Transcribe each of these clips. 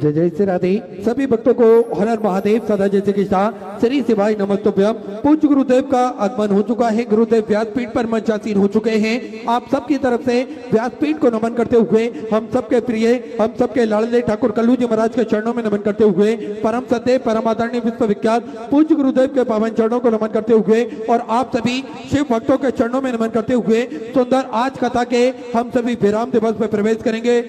जय जय श्री राधे। सभी भक्तों को हर हर महादेव सदा जय श्री कृष्णा। श्री शिवाय नमस्तुभ्यम। पूज्य गुरुदेव का आगमन हो चुका है। गुरुदेव व्यासपीठ पर मंचासीन हो चुके हैं। आप सबकी तरफ से व्यासपीठ को नमन करते हुए हम सबके प्रिय, हम सबके लाडले ठाकुर कल्लू जी महाराज के चरणों में नमन करते हुए परम सत्य परम आदरणीय विश्व विख्यात पूज्य गुरुदेव के पावन चरणों को नमन करते हुए और आप सभी शिव भक्तों के चरणों में नमन करते हुए सुंदर आज कथा के हम सभी विराम दिवस में प्रवेश करेंगे।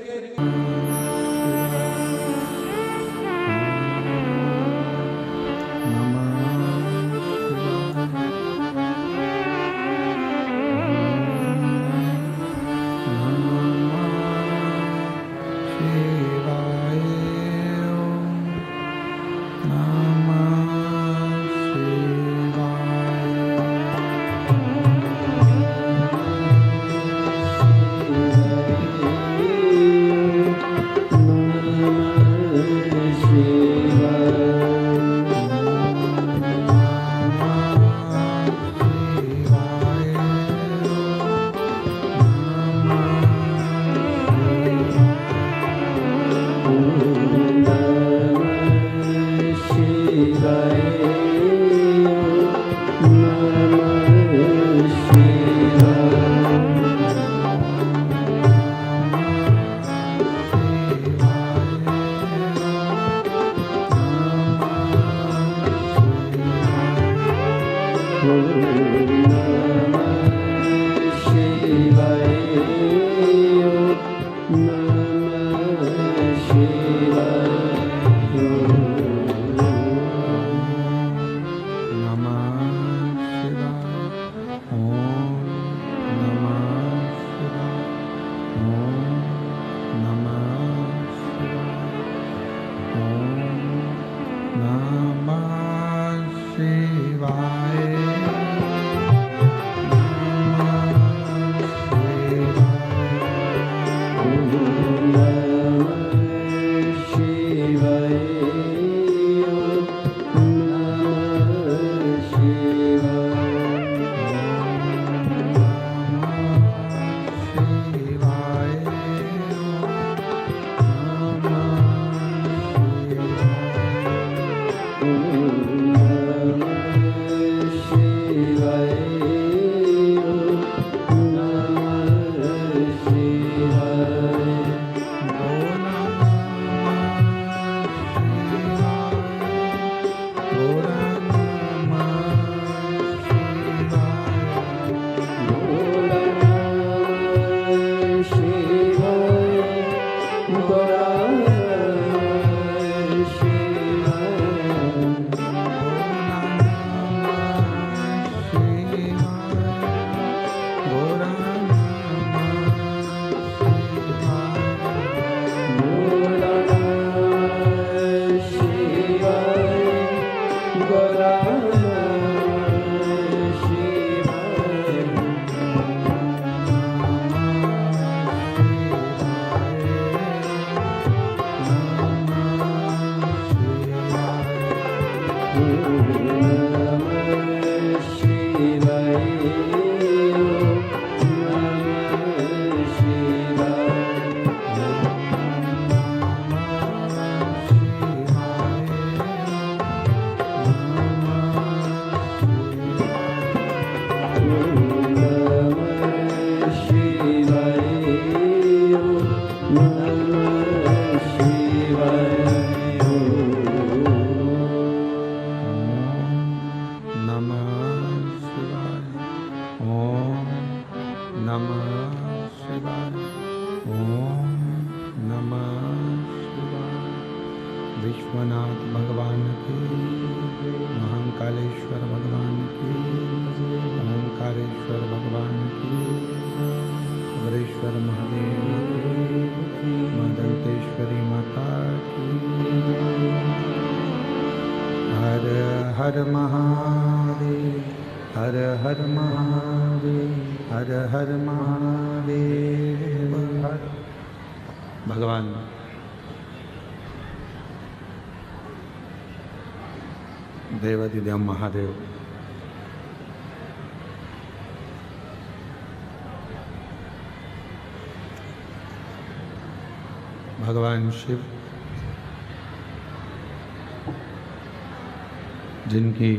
विश्वनाथ भगवान की, महाकालेश्वर भगवान की, ओंकारेश्वर भगवान की, वरेश्वर महादेव की, मदंतेश्वरी माता की। हर हर महादेव, हर हर महादेव, हर हर महादेव। भगवान देवादिदेव महादेव भगवान शिव जिनकी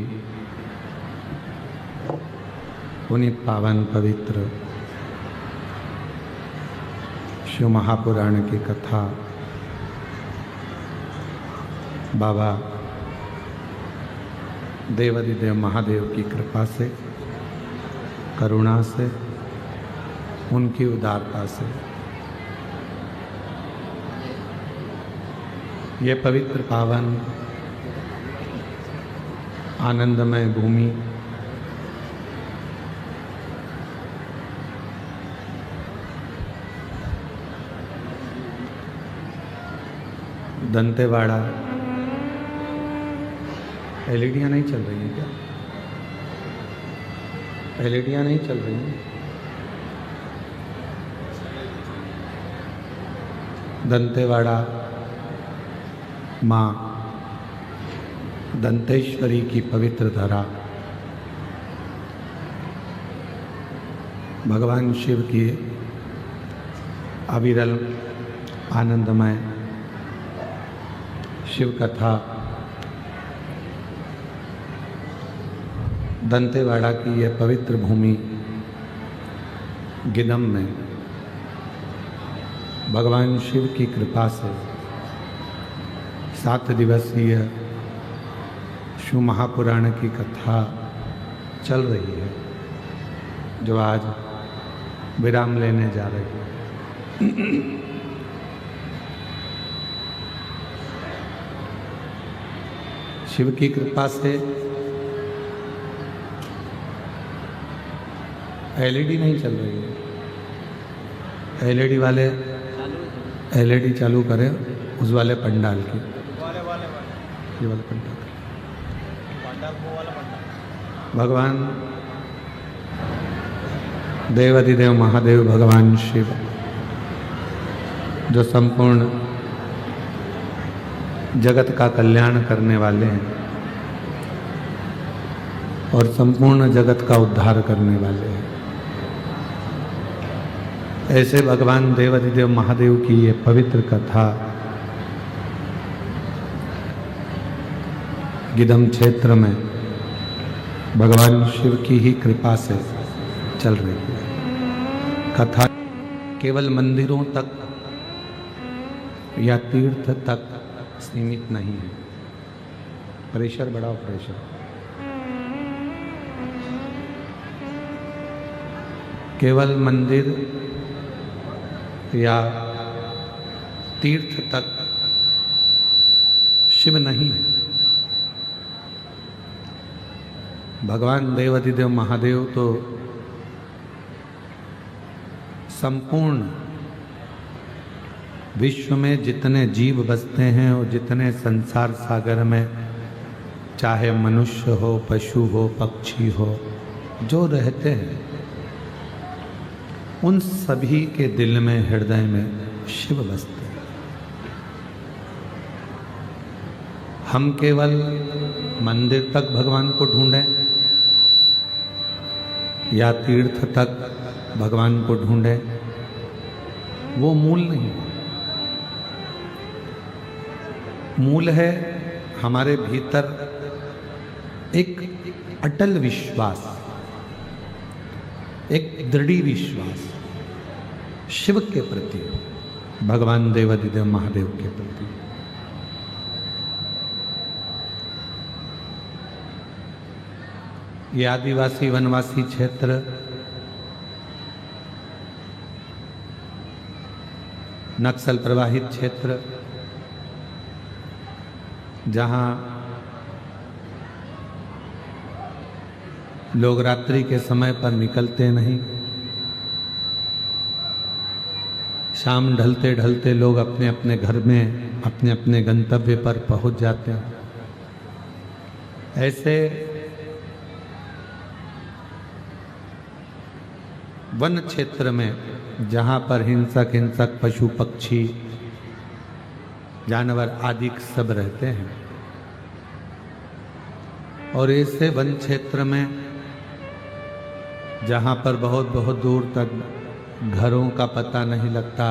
पुनीत पावन पवित्र शिव महापुराण की कथा बाबा देवादिदेव महादेव की कृपा से, करुणा से, उनकी उदारता से ये पवित्र पावन आनंदमय भूमि दंतेवाड़ा। एलईडियाँ नहीं चल रही हैं क्या? एलईडियाँ नहीं चल रही हैं। दंतेवाड़ा माँ दंतेश्वरी की पवित्र धरा, भगवान शिव की अविरल आनंदमय शिव कथा दंतेवाड़ा की यह पवित्र भूमि गिदम में भगवान शिव की कृपा से 7 दिवसीय शिव महापुराण की कथा चल रही है, जो आज विराम लेने जा रही है। शिव की कृपा से एलईडी नहीं चल रही है। एलईडी वाले एलईडी चालू करें, उस वाले पंडाल की, ये वाले पंडाल। भगवान देवादिदेव महादेव भगवान शिव जो संपूर्ण जगत का कल्याण करने वाले हैं और संपूर्ण जगत का उद्धार करने वाले हैं, ऐसे भगवान देवादिदेव महादेव की ये पवित्र कथा गिदम क्षेत्र में भगवान शिव की ही कृपा से चल रही है। कथा केवल मंदिरों तक या तीर्थ तक सीमित नहीं है। प्रेशर बढ़ाओ, प्रेशर। केवल मंदिर या तीर्थ तक शिव नहीं है। भगवान देवादिदेव महादेव तो संपूर्ण विश्व में जितने जीव बसते हैं और जितने संसार सागर में, चाहे मनुष्य हो, पशु हो, पक्षी हो, जो रहते हैं, उन सभी के दिल में, हृदय में शिव बसते हैं। हम केवल मंदिर तक भगवान को ढूंढें या तीर्थ तक भगवान को ढूंढें, वो मूल नहीं है। मूल है हमारे भीतर एक अटल विश्वास, एक दृढ़ विश्वास शिव के प्रति, भगवान देवादिदेव महादेव के प्रति। ये आदिवासी वनवासी क्षेत्र नक्सल प्रभावित क्षेत्र, जहाँ लोग रात्रि के समय पर निकलते नहीं, शाम ढलते ढलते लोग अपने अपने घर में, अपने अपने गंतव्य पर पहुंच जाते हैं। ऐसे वन क्षेत्र में जहाँ पर हिंसक पशु पक्षी जानवर आदि सब रहते हैं, और ऐसे वन क्षेत्र में जहाँ पर बहुत बहुत दूर तक घरों का पता नहीं लगता,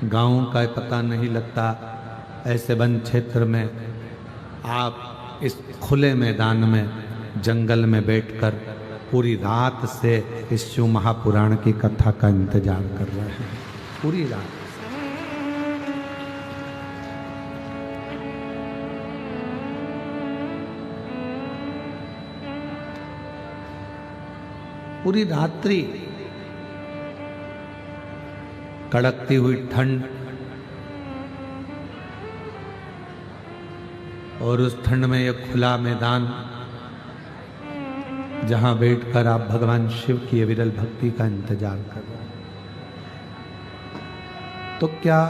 गाँव का पता नहीं लगता, ऐसे वन क्षेत्र में आप इस खुले मैदान में जंगल में बैठकर पूरी रात से इस शिव महापुराण की कथा का इंतजार कर रहे हैं, पूरी रात। पूरी रात्रि कड़कती हुई ठंड, और उस ठंड में यह खुला मैदान जहां बैठकर आप भगवान शिव की विरल भक्ति का इंतजार कर रहे हैं। तो क्या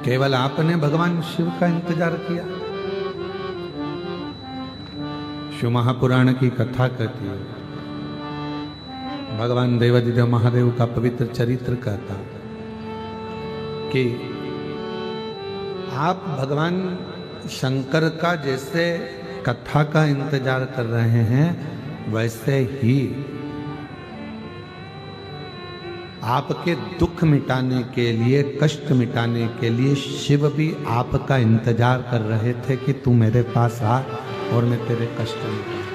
केवल आपने भगवान शिव का इंतजार किया? शिव महापुराण की कथा कहती है, भगवान देवादिदेव महादेव का पवित्र चरित्र कहता कि आप भगवान शंकर का जैसे कथा का इंतजार कर रहे हैं, वैसे ही आपके दुख मिटाने के लिए, कष्ट मिटाने के लिए शिव भी आपका इंतजार कर रहे थे कि तू मेरे पास आ और मैं तेरे कष्ट मिटाऊं।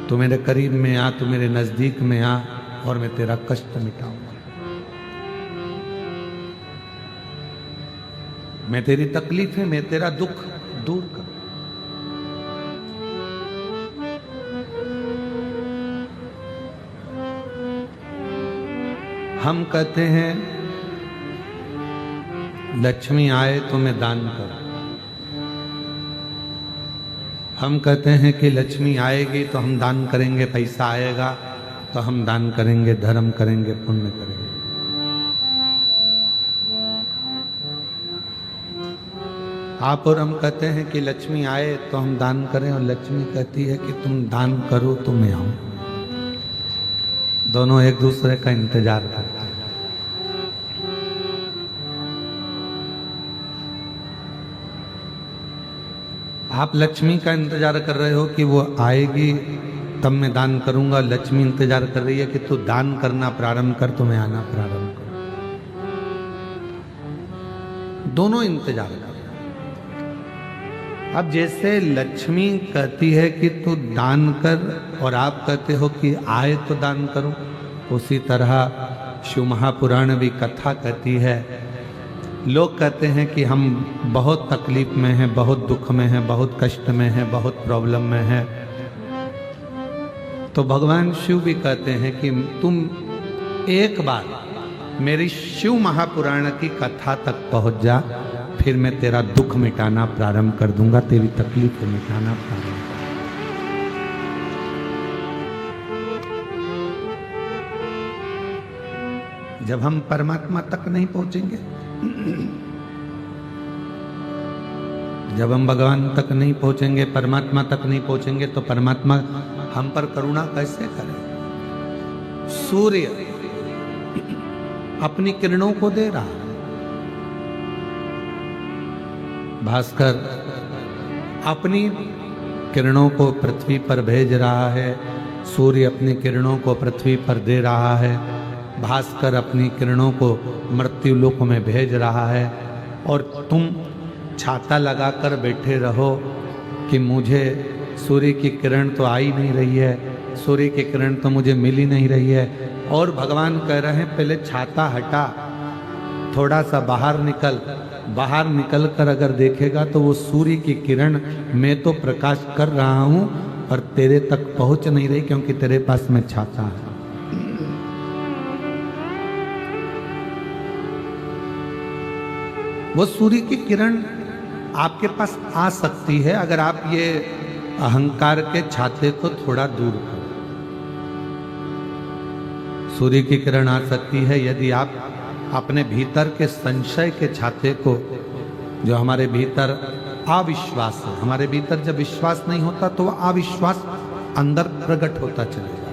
तू मेरे करीब में आ, तू मेरे नजदीक में आ और मैं तेरा कष्ट मिटाऊंगा। मैं तेरी तकलीफ है, मैं तेरा दुख दूर कर। हम कहते हैं लक्ष्मी आए तो मैं दान करूं। हम कहते हैं कि लक्ष्मी आएगी तो हम दान करेंगे, पैसा आएगा तो हम दान करेंगे, धर्म करेंगे, पुण्य करेंगे। आप और हम कहते हैं कि लक्ष्मी आए तो हम दान करें, और लक्ष्मी कहती है कि तुम दान करो तो मैं आऊं। दोनों एक दूसरे का इंतजार करते हैं। आप लक्ष्मी का इंतजार कर रहे हो कि वो आएगी तब मैं दान करूंगा, लक्ष्मी इंतजार कर रही है कि तू दान करना प्रारंभ कर तो मैं आना प्रारंभ करूं। दोनों इंतजार कर। अब जैसे लक्ष्मी कहती है कि तू दान कर और आप कहते हो कि आए तो दान करो, उसी तरह शिव महापुराण भी कथा कहती है। लोग कहते हैं कि हम बहुत तकलीफ में हैं, बहुत दुख में हैं, बहुत कष्ट में हैं, बहुत प्रॉब्लम में हैं, तो भगवान शिव भी कहते हैं कि तुम एक बार मेरी शिव महापुराण की कथा तक पहुंच जा, फिर मैं तेरा दुख मिटाना प्रारंभ कर दूंगा, तेरी तकलीफ को मिटाना प्रारंभ कर। जब हम परमात्मा तक नहीं पहुंचेंगे, जब हम भगवान तक नहीं पहुंचेंगे, परमात्मा तक नहीं पहुंचेंगे, तो परमात्मा हम पर करुणा कैसे करे? सूर्य अपनी किरणों को दे रहा है, भास्कर अपनी किरणों को पृथ्वी पर भेज रहा है, सूर्य अपनी किरणों को पृथ्वी पर दे रहा है, भास्कर अपनी किरणों को मृत्यु लोक में भेज रहा है, और तुम छाता लगाकर बैठे रहो कि मुझे सूर्य की किरण तो आ ही नहीं रही है, सूर्य की किरण तो मुझे मिल ही नहीं रही है। और भगवान कह रहे हैं पहले छाता हटा, थोड़ा सा बाहर निकल, बाहर निकल कर अगर देखेगा तो वो सूर्य की किरण मैं तो प्रकाश कर रहा हूं पर तेरे तक पहुंच नहीं रही, क्योंकि तेरे पास में छाता है। वो सूर्य की किरण आपके पास आ सकती है अगर आप ये अहंकार के छाते को थोड़ा दूर करो। सूर्य की किरण आ सकती है यदि आप अपने भीतर के संशय के छाते को, जो हमारे भीतर अविश्वास है, हमारे भीतर जब विश्वास नहीं होता तो वह अविश्वास अंदर प्रकट होता चलेगा।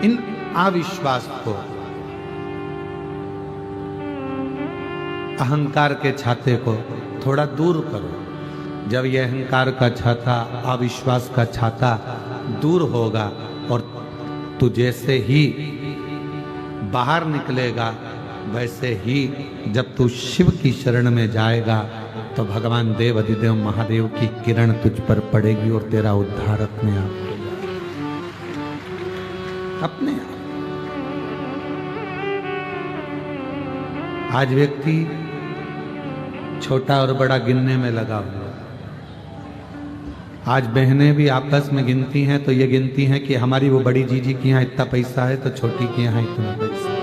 इन अविश्वास को, अहंकार के छाते को थोड़ा दूर करो। जब यह अहंकार का छाता, अविश्वास का छाता दूर होगा और तू जैसे ही बाहर निकलेगा वैसे ही जब तू शिव की शरण में जाएगा तो भगवान देव अधिदेव महादेव की किरण तुझ पर पड़ेगी और तेरा उद्धार अपने आप हो जाएगा, अपने आप। आज व्यक्ति छोटा और बड़ा गिनने में लगा हुआ। आज बहनें भी आपस में गिनती हैं तो ये गिनती हैं कि हमारी वो बड़ी जीजी के यहाँ इतना पैसा है तो छोटी के यहाँ इतना पैसा है।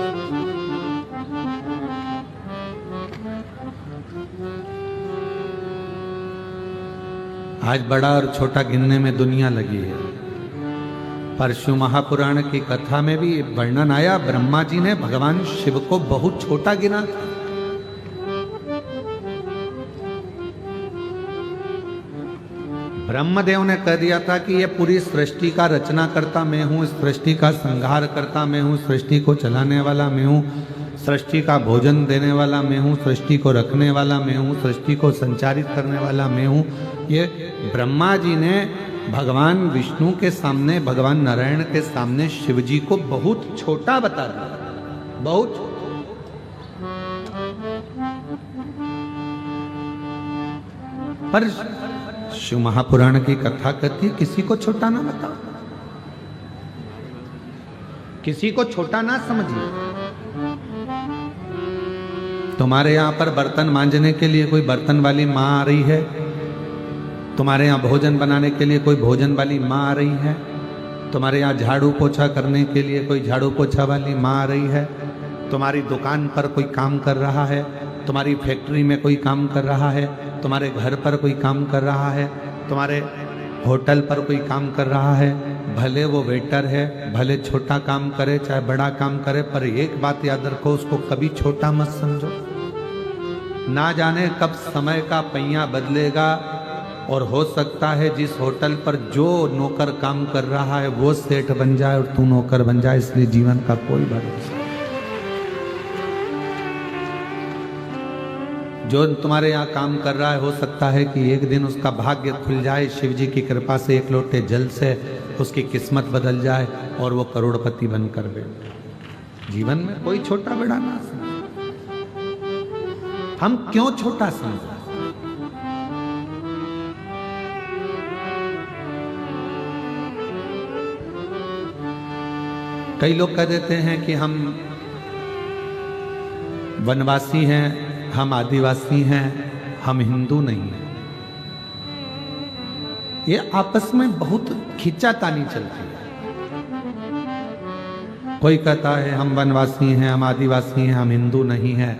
आज बड़ा और छोटा गिनने में दुनिया लगी है। परशु महापुराण की कथा में भी वर्णन आया, ब्रह्मा जी ने भगवान शिव को बहुत छोटा गिना था। ब्रह्मदेव ने कह दिया था कि ये पूरी सृष्टि का रचना करता मैं हूँ, इस सृष्टि का संहार करता मैं हूँ, सृष्टि को चलाने वाला मैं हूँ, सृष्टि का भोजन देने वाला मैं हूँ, सृष्टि को रखने वाला मैं हूँ, सृष्टि को संचारित करने वाला मैं हूँ। ये ब्रह्मा जी ने भगवान विष्णु के सामने, भगवान नारायण के सामने शिव जी को बहुत छोटा बता दिया, बहुत। पर शिव महापुराण की कथा कहती है किसी को छोटा ना बताओ, किसी को छोटा ना समझिए। तुम्हारे यहां पर बर्तन मांजने के लिए कोई बर्तन वाली माँ आ रही है, तुम्हारे यहाँ भोजन बनाने के लिए कोई भोजन वाली माँ आ रही है, तुम्हारे यहाँ झाड़ू पोछा करने के लिए कोई झाड़ू पोछा वाली माँ आ रही है, तुम्हारी दुकान पर कोई काम कर रहा है, तुम्हारी फैक्ट्री में कोई काम कर रहा है, तुम्हारे घर पर कोई काम कर रहा है, तुम्हारे होटल पर कोई काम कर रहा है, भले वो वेटर है, भले छोटा काम करे चाहे बड़ा काम करे, पर एक बात याद रखो, उसको कभी छोटा मत समझो। ना जाने कब समय का पहिया बदलेगा और हो सकता है जिस होटल पर जो नौकर काम कर रहा है वो सेठ बन जाए और तू नौकर बन जाए, इसलिए जीवन का कोई भरोसा। जो तुम्हारे यहाँ काम कर रहा है हो सकता है कि एक दिन उसका भाग्य खुल जाए, शिव जी की कृपा से एक लोटे जल से उसकी किस्मत बदल जाए और वो करोड़पति बनकर बैठे। जीवन में कोई छोटा बड़ा ना समझे। हम क्यों छोटा समझे? कई लोग कह देते हैं कि हम वनवासी हैं, हम आदिवासी हैं, हम हिंदू नहीं हैं। ये आपस में बहुत खींचातानी चलती है। कोई कहता है हम वनवासी हैं, हम आदिवासी हैं, हम हिंदू नहीं हैं।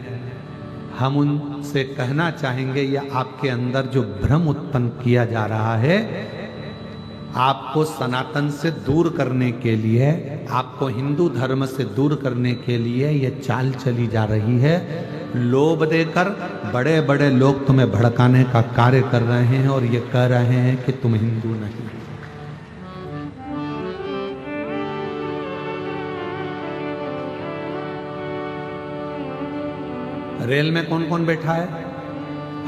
हम उनसे कहना चाहेंगे ये आपके अंदर जो भ्रम उत्पन्न किया जा रहा है, आपको सनातन से दूर करने के लिए, आपको हिंदू धर्म से दूर करने के लिए ये चाल चली जा रही है। लोभ देकर बड़े बड़े लोग तुम्हें भड़काने का कार्य कर रहे हैं और ये कह रहे हैं कि तुम हिंदू नहीं। रेल में कौन कौन बैठा है?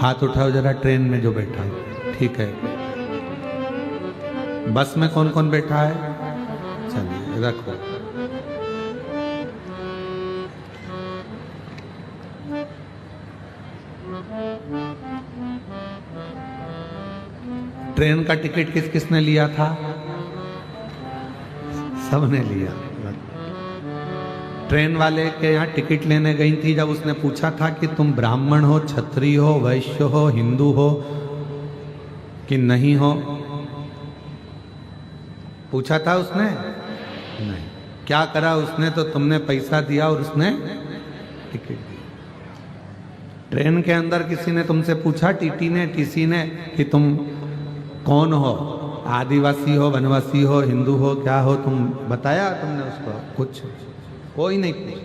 हाथ उठाओ जरा। ट्रेन में जो बैठा है, ठीक है। बस में कौन कौन बैठा है? चलिए रखो। ट्रेन का टिकट किस किसने लिया था? सबने लिया। ट्रेन वाले के यहाँ टिकट लेने गई थी, जब उसने पूछा था कि तुम ब्राह्मण हो, क्षत्रिय हो, वैश्य हो, हिंदू हो कि नहीं हो, पूछा था उसने? नहीं। क्या करा उसने? तो तुमने पैसा दिया और उसने टिकट दिया। ट्रेन के अंदर किसी ने तुमसे पूछा, टीटी ने, टीसी ने, कि तुम कौन हो? आदिवासी हो, वनवासी हो, हिंदू हो, क्या हो? तुम बताया तुमने उसको? कुछ कोई नहीं पूछा।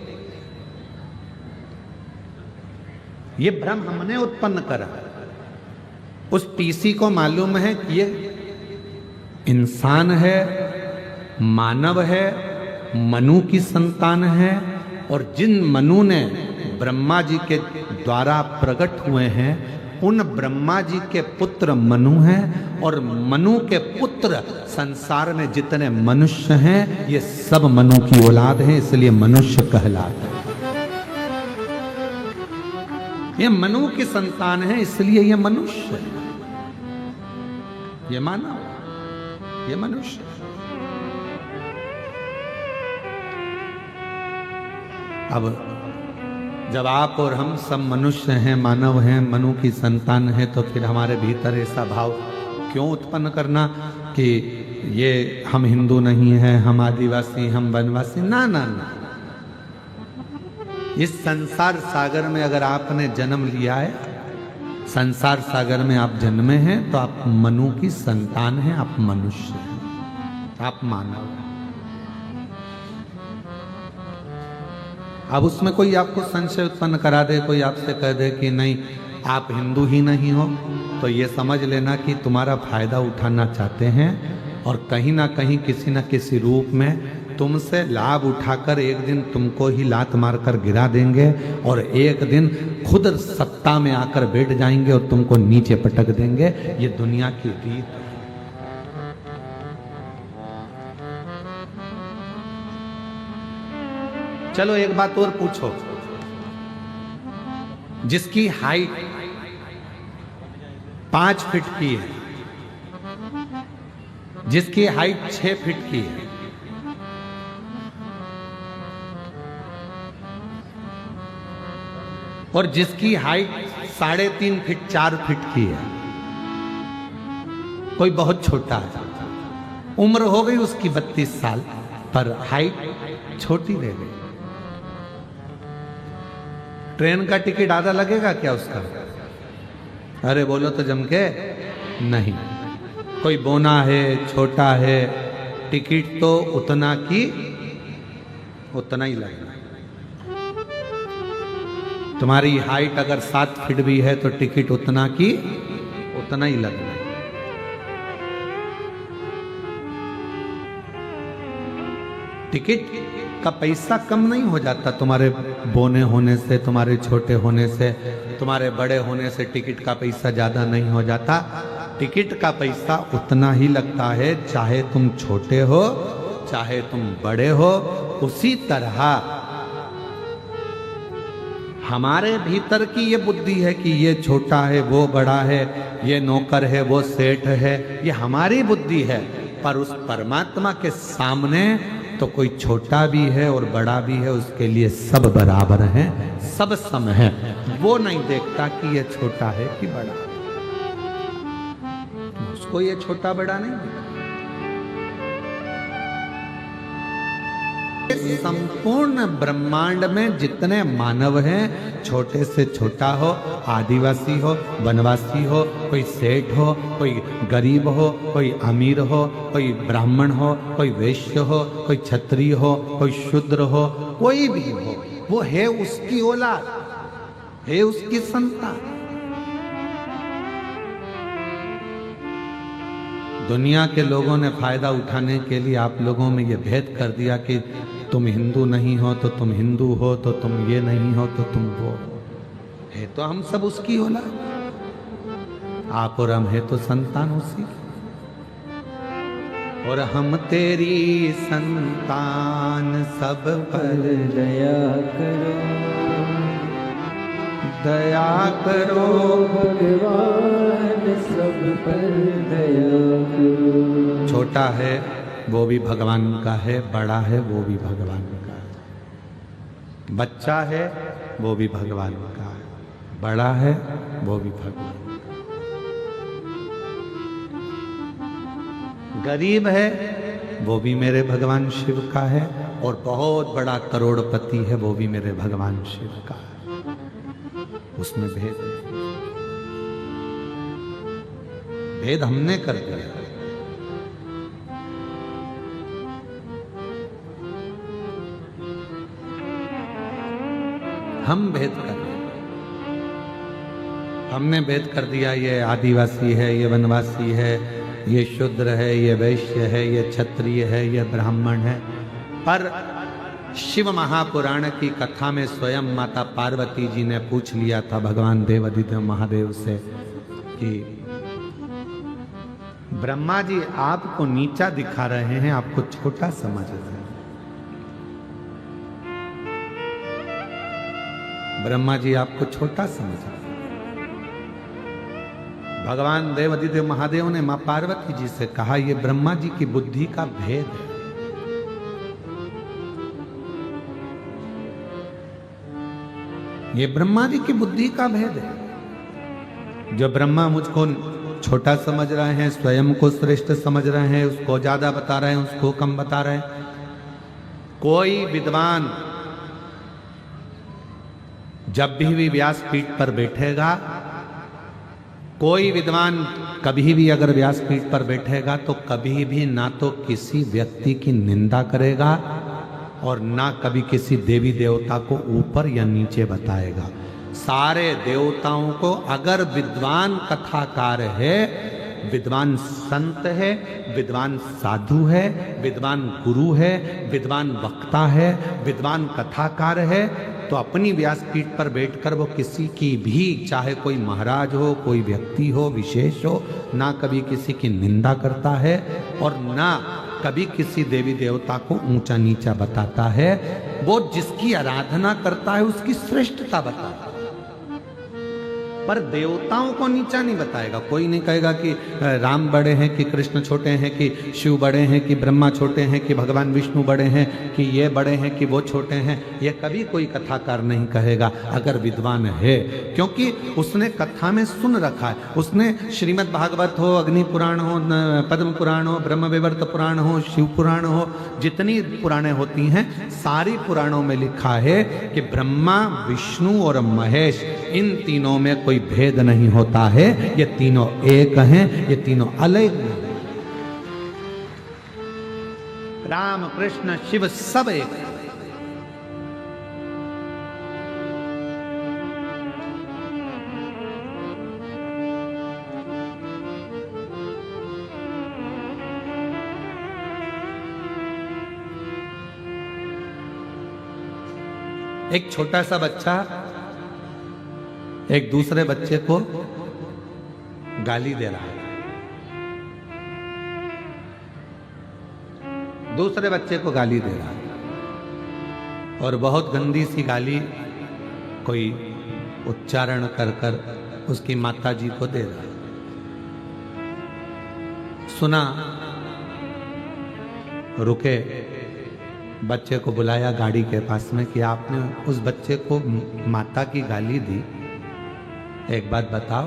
ये भ्रम हमने उत्पन्न करा। उस टीसी को मालूम है कि ये इंसान है, मानव है, मनु की संतान है, और जिन मनु ने ब्रह्मा जी के द्वारा प्रकट हुए हैं, उन ब्रह्मा जी के पुत्र मनु हैं, और मनु के पुत्र संसार में जितने मनुष्य हैं ये सब मनु की औलाद हैं, इसलिए मनुष्य कहलाते हैं। ये मनु की संतान है, इसलिए ये मनुष्य है, ये मानव, ये मनुष्य। अब जब आप और हम सब मनुष्य हैं, मानव हैं, मनु की संतान है, तो फिर हमारे भीतर ऐसा भाव क्यों उत्पन्न करना कि ये हम हिंदू नहीं हैं, हम आदिवासी, हम वनवासी? ना ना ना। इस संसार सागर में अगर आपने जन्म लिया है, संसार सागर में आप जन्मे हैं, तो आप मनु की संतान हैं, आप मनुष्य हैं, आप मानव हैं। अब उसमें कोई आपको संशय उत्पन्न करा दे, कोई आपसे कह दे कि नहीं आप हिंदू ही नहीं हो, तो ये समझ लेना कि तुम्हारा फायदा उठाना चाहते हैं, और कहीं ना कहीं किसी न किसी रूप में तुमसे लाभ उठाकर एक दिन तुमको ही लात मारकर गिरा देंगे, और एक दिन खुद सत्ता में आकर बैठ जाएंगे और तुमको नीचे पटक देंगे। ये दुनिया की रीत है। चलो एक बात और पूछो, जिसकी हाइट 5 फीट की है, जिसकी हाइट 6 फीट की है, और जिसकी हाइट 3.5 फीट 4 फीट की है, कोई बहुत छोटा है, उम्र हो गई उसकी 32 साल, पर हाइट छोटी रह गई। ट्रेन का टिकट आधा लगेगा क्या उसका? अरे बोलो तो जम के नहीं। कोई बोना है, छोटा है, टिकट तो उतना की उतना ही लगेगा। तुम्हारी हाइट अगर 7 फीट भी है तो टिकट उतना की उतना ही लगना। टिकट का पैसा कम नहीं हो जाता तुम्हारे बोने होने से, तुम्हारे छोटे होने से, तुम्हारे बड़े होने से टिकट का पैसा ज्यादा नहीं हो जाता। टिकट का पैसा उतना ही लगता है, चाहे तुम छोटे हो चाहे तुम बड़े हो। उसी तरह हमारे भीतर की ये बुद्धि है कि ये छोटा है वो बड़ा है, ये नौकर है वो सेठ है, ये हमारी बुद्धि है। पर उस परमात्मा के सामने तो कोई छोटा भी है और बड़ा भी है, उसके लिए सब बराबर हैं, सब सम हैं। वो नहीं देखता कि ये छोटा है कि बड़ा, उसको ये छोटा बड़ा नहीं देखता। संपूर्ण ब्रह्मांड में जितने मानव हैं, छोटे से छोटा हो, आदिवासी हो, वनवासी हो, कोई सेठ हो, कोई गरीब हो, कोई अमीर हो, कोई ब्राह्मण हो, कोई वैश्य हो, कोई क्षत्रिय हो, कोई शूद्र हो, कोई भी हो, वो है उसकी औलाद, है उसकी संतान। दुनिया के लोगों ने फायदा उठाने के लिए आप लोगों में ये भेद कर दिया कि तुम हिंदू नहीं हो तो तुम हिंदू हो, तो तुम ये नहीं हो तो तुम वो है। तो हम सब उसकी औलाद, आप और हम है तो संतान उसी की। और हम तेरी संतान, सब पर दया करो, दया करो भगवान सब पर दया करो। छोटा है वो भी भगवान का है, बड़ा है वो भी भगवान का है, बच्चा है वो भी भगवान का है, बड़ा है वो भी भगवान का, गरीब है वो भी मेरे भगवान शिव का है, और बहुत बड़ा करोड़पति है वो भी मेरे भगवान शिव का है। उसमें भेद है, भेद हमने कर दिया। हम भेद कर दिया, हमने भेद कर दिया, ये आदिवासी है, ये वनवासी है, ये शूद्र है, ये वैश्य है, ये क्षत्रिय है, ये ब्राह्मण है। पर शिव महापुराण की कथा में स्वयं माता पार्वती जी ने पूछ लिया था भगवान देवादिदेव महादेव से कि ब्रह्मा जी आपको नीचा दिखा रहे हैं, आपको छोटा समझ रहे हैं। ब्रह्मा जी आपको छोटा समझ रहे हैं। भगवान देवादिदेव महादेव ने मां पार्वती जी से कहा, यह ब्रह्मा जी की बुद्धि का भेद है। ये ब्रह्मा जी की बुद्धि का भेद है। जो ब्रह्मा मुझको छोटा समझ रहे हैं, स्वयं को श्रेष्ठ समझ रहे हैं, उसको ज्यादा बता रहे हैं, उसको कम बता रहे हैं। कोई विद्वान जब भी व्यासपीठ पर बैठेगा, कोई विद्वान कभी भी अगर व्यासपीठ पर बैठेगा तो कभी भी ना तो किसी व्यक्ति की निंदा करेगा और ना कभी किसी देवी देवता को ऊपर या नीचे बताएगा। सारे देवताओं को, अगर विद्वान कथाकार है, विद्वान संत है, विद्वान साधु है, विद्वान गुरु है, विद्वान वक्ता है, विद्वान कथाकार है, तो अपनी व्यासपीठ पर बैठकर वो किसी की भी, चाहे कोई महाराज हो, कोई व्यक्ति हो, विशेष हो, ना कभी किसी की निंदा करता है और ना कभी किसी देवी देवता को ऊंचा नीचा बताता है। वो जिसकी आराधना करता है उसकी श्रेष्ठता बताता है, पर देवताओं को नीचा नहीं बताएगा। कोई नहीं कहेगा कि राम बड़े हैं, कि कृष्ण छोटे हैं, कि शिव बड़े हैं, कि ब्रह्मा छोटे हैं, कि भगवान विष्णु बड़े हैं, कि ये बड़े हैं, कि वो छोटे हैं। ये कभी कोई कथाकार नहीं कहेगा अगर विद्वान है, क्योंकि उसने कथा में सुन रखा है। उसने श्रीमद् भागवत हो, अग्नि पुराण हो, पद्म पुराण हो, ब्रह्म विवर्त पुराण हो, शिव पुराण हो, जितनी पुराणें होती हैं सारी पुराणों में लिखा है कि ब्रह्मा, विष्णु और महेश, इन तीनों में कोई भेद नहीं होता है। ये तीनों एक हैं, ये तीनों अलग नहीं। राम कृष्ण शिव सब एक है। एक छोटा सा बच्चा एक दूसरे बच्चे को गाली दे रहा है। दूसरे बच्चे को गाली दे रहा है और बहुत गंदी सी गाली कोई उच्चारण कर कर उसकी माता जी को दे रहा है। सुना, रुके, बच्चे को बुलाया गाड़ी के पास में कि आपने उस बच्चे को माता की गाली दी, एक बात बताओ,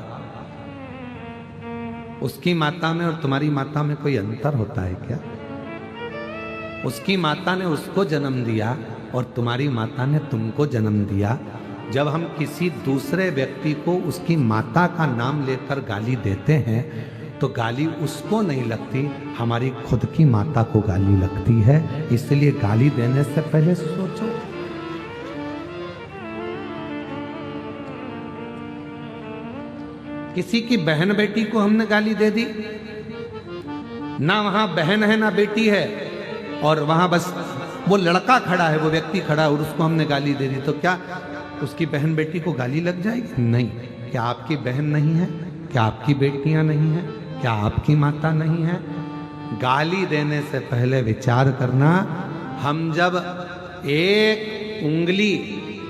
उसकी माता में और तुम्हारी माता में कोई अंतर होता है क्या? उसकी माता ने उसको जन्म दिया और तुम्हारी माता ने तुमको जन्म दिया। जब हम किसी दूसरे व्यक्ति को उसकी माता का नाम लेकर गाली देते हैं तो गाली उसको नहीं लगती, हमारी खुद की माता को गाली लगती है। इसलिए गाली देने से पहले सोचो। किसी की बहन बेटी को हमने गाली दे दी, ना वहां बहन है ना बेटी है, और वहां बस वो लड़का खड़ा है, वो व्यक्ति खड़ा है और उसको हमने गाली दे दी, तो क्या उसकी बहन बेटी को गाली लग जाएगी? नहीं। क्या आपकी बहन नहीं है? क्या आपकी बेटियां नहीं है? क्या आपकी माता नहीं है? गाली देने से पहले विचार करना। हम जब एक उंगली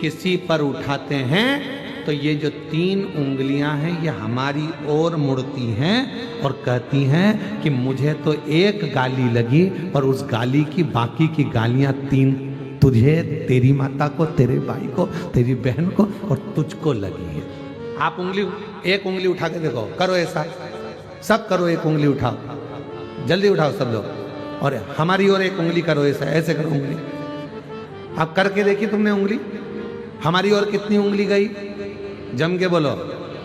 किसी पर उठाते हैं तो ये जो 3 उंगलियां हैं ये हमारी ओर मुड़ती हैं और कहती हैं कि मुझे तो एक गाली लगी, पर उस गाली की बाकी की गालियां 3 तुझे, तेरी माता को, तेरे भाई को, तेरी बहन को और तुझको लगी है। आप एक उंगली उठा के देखो, करो ऐसा, सब करो, एक उंगली उठाओ, जल्दी उठाओ सब लोग, और हमारी ओर एक उंगली करो, ऐसा ऐसे करो उंगली। अब करके देखी तुमने उंगली, हमारी ओर कितनी उंगली गई? जम के बोलो,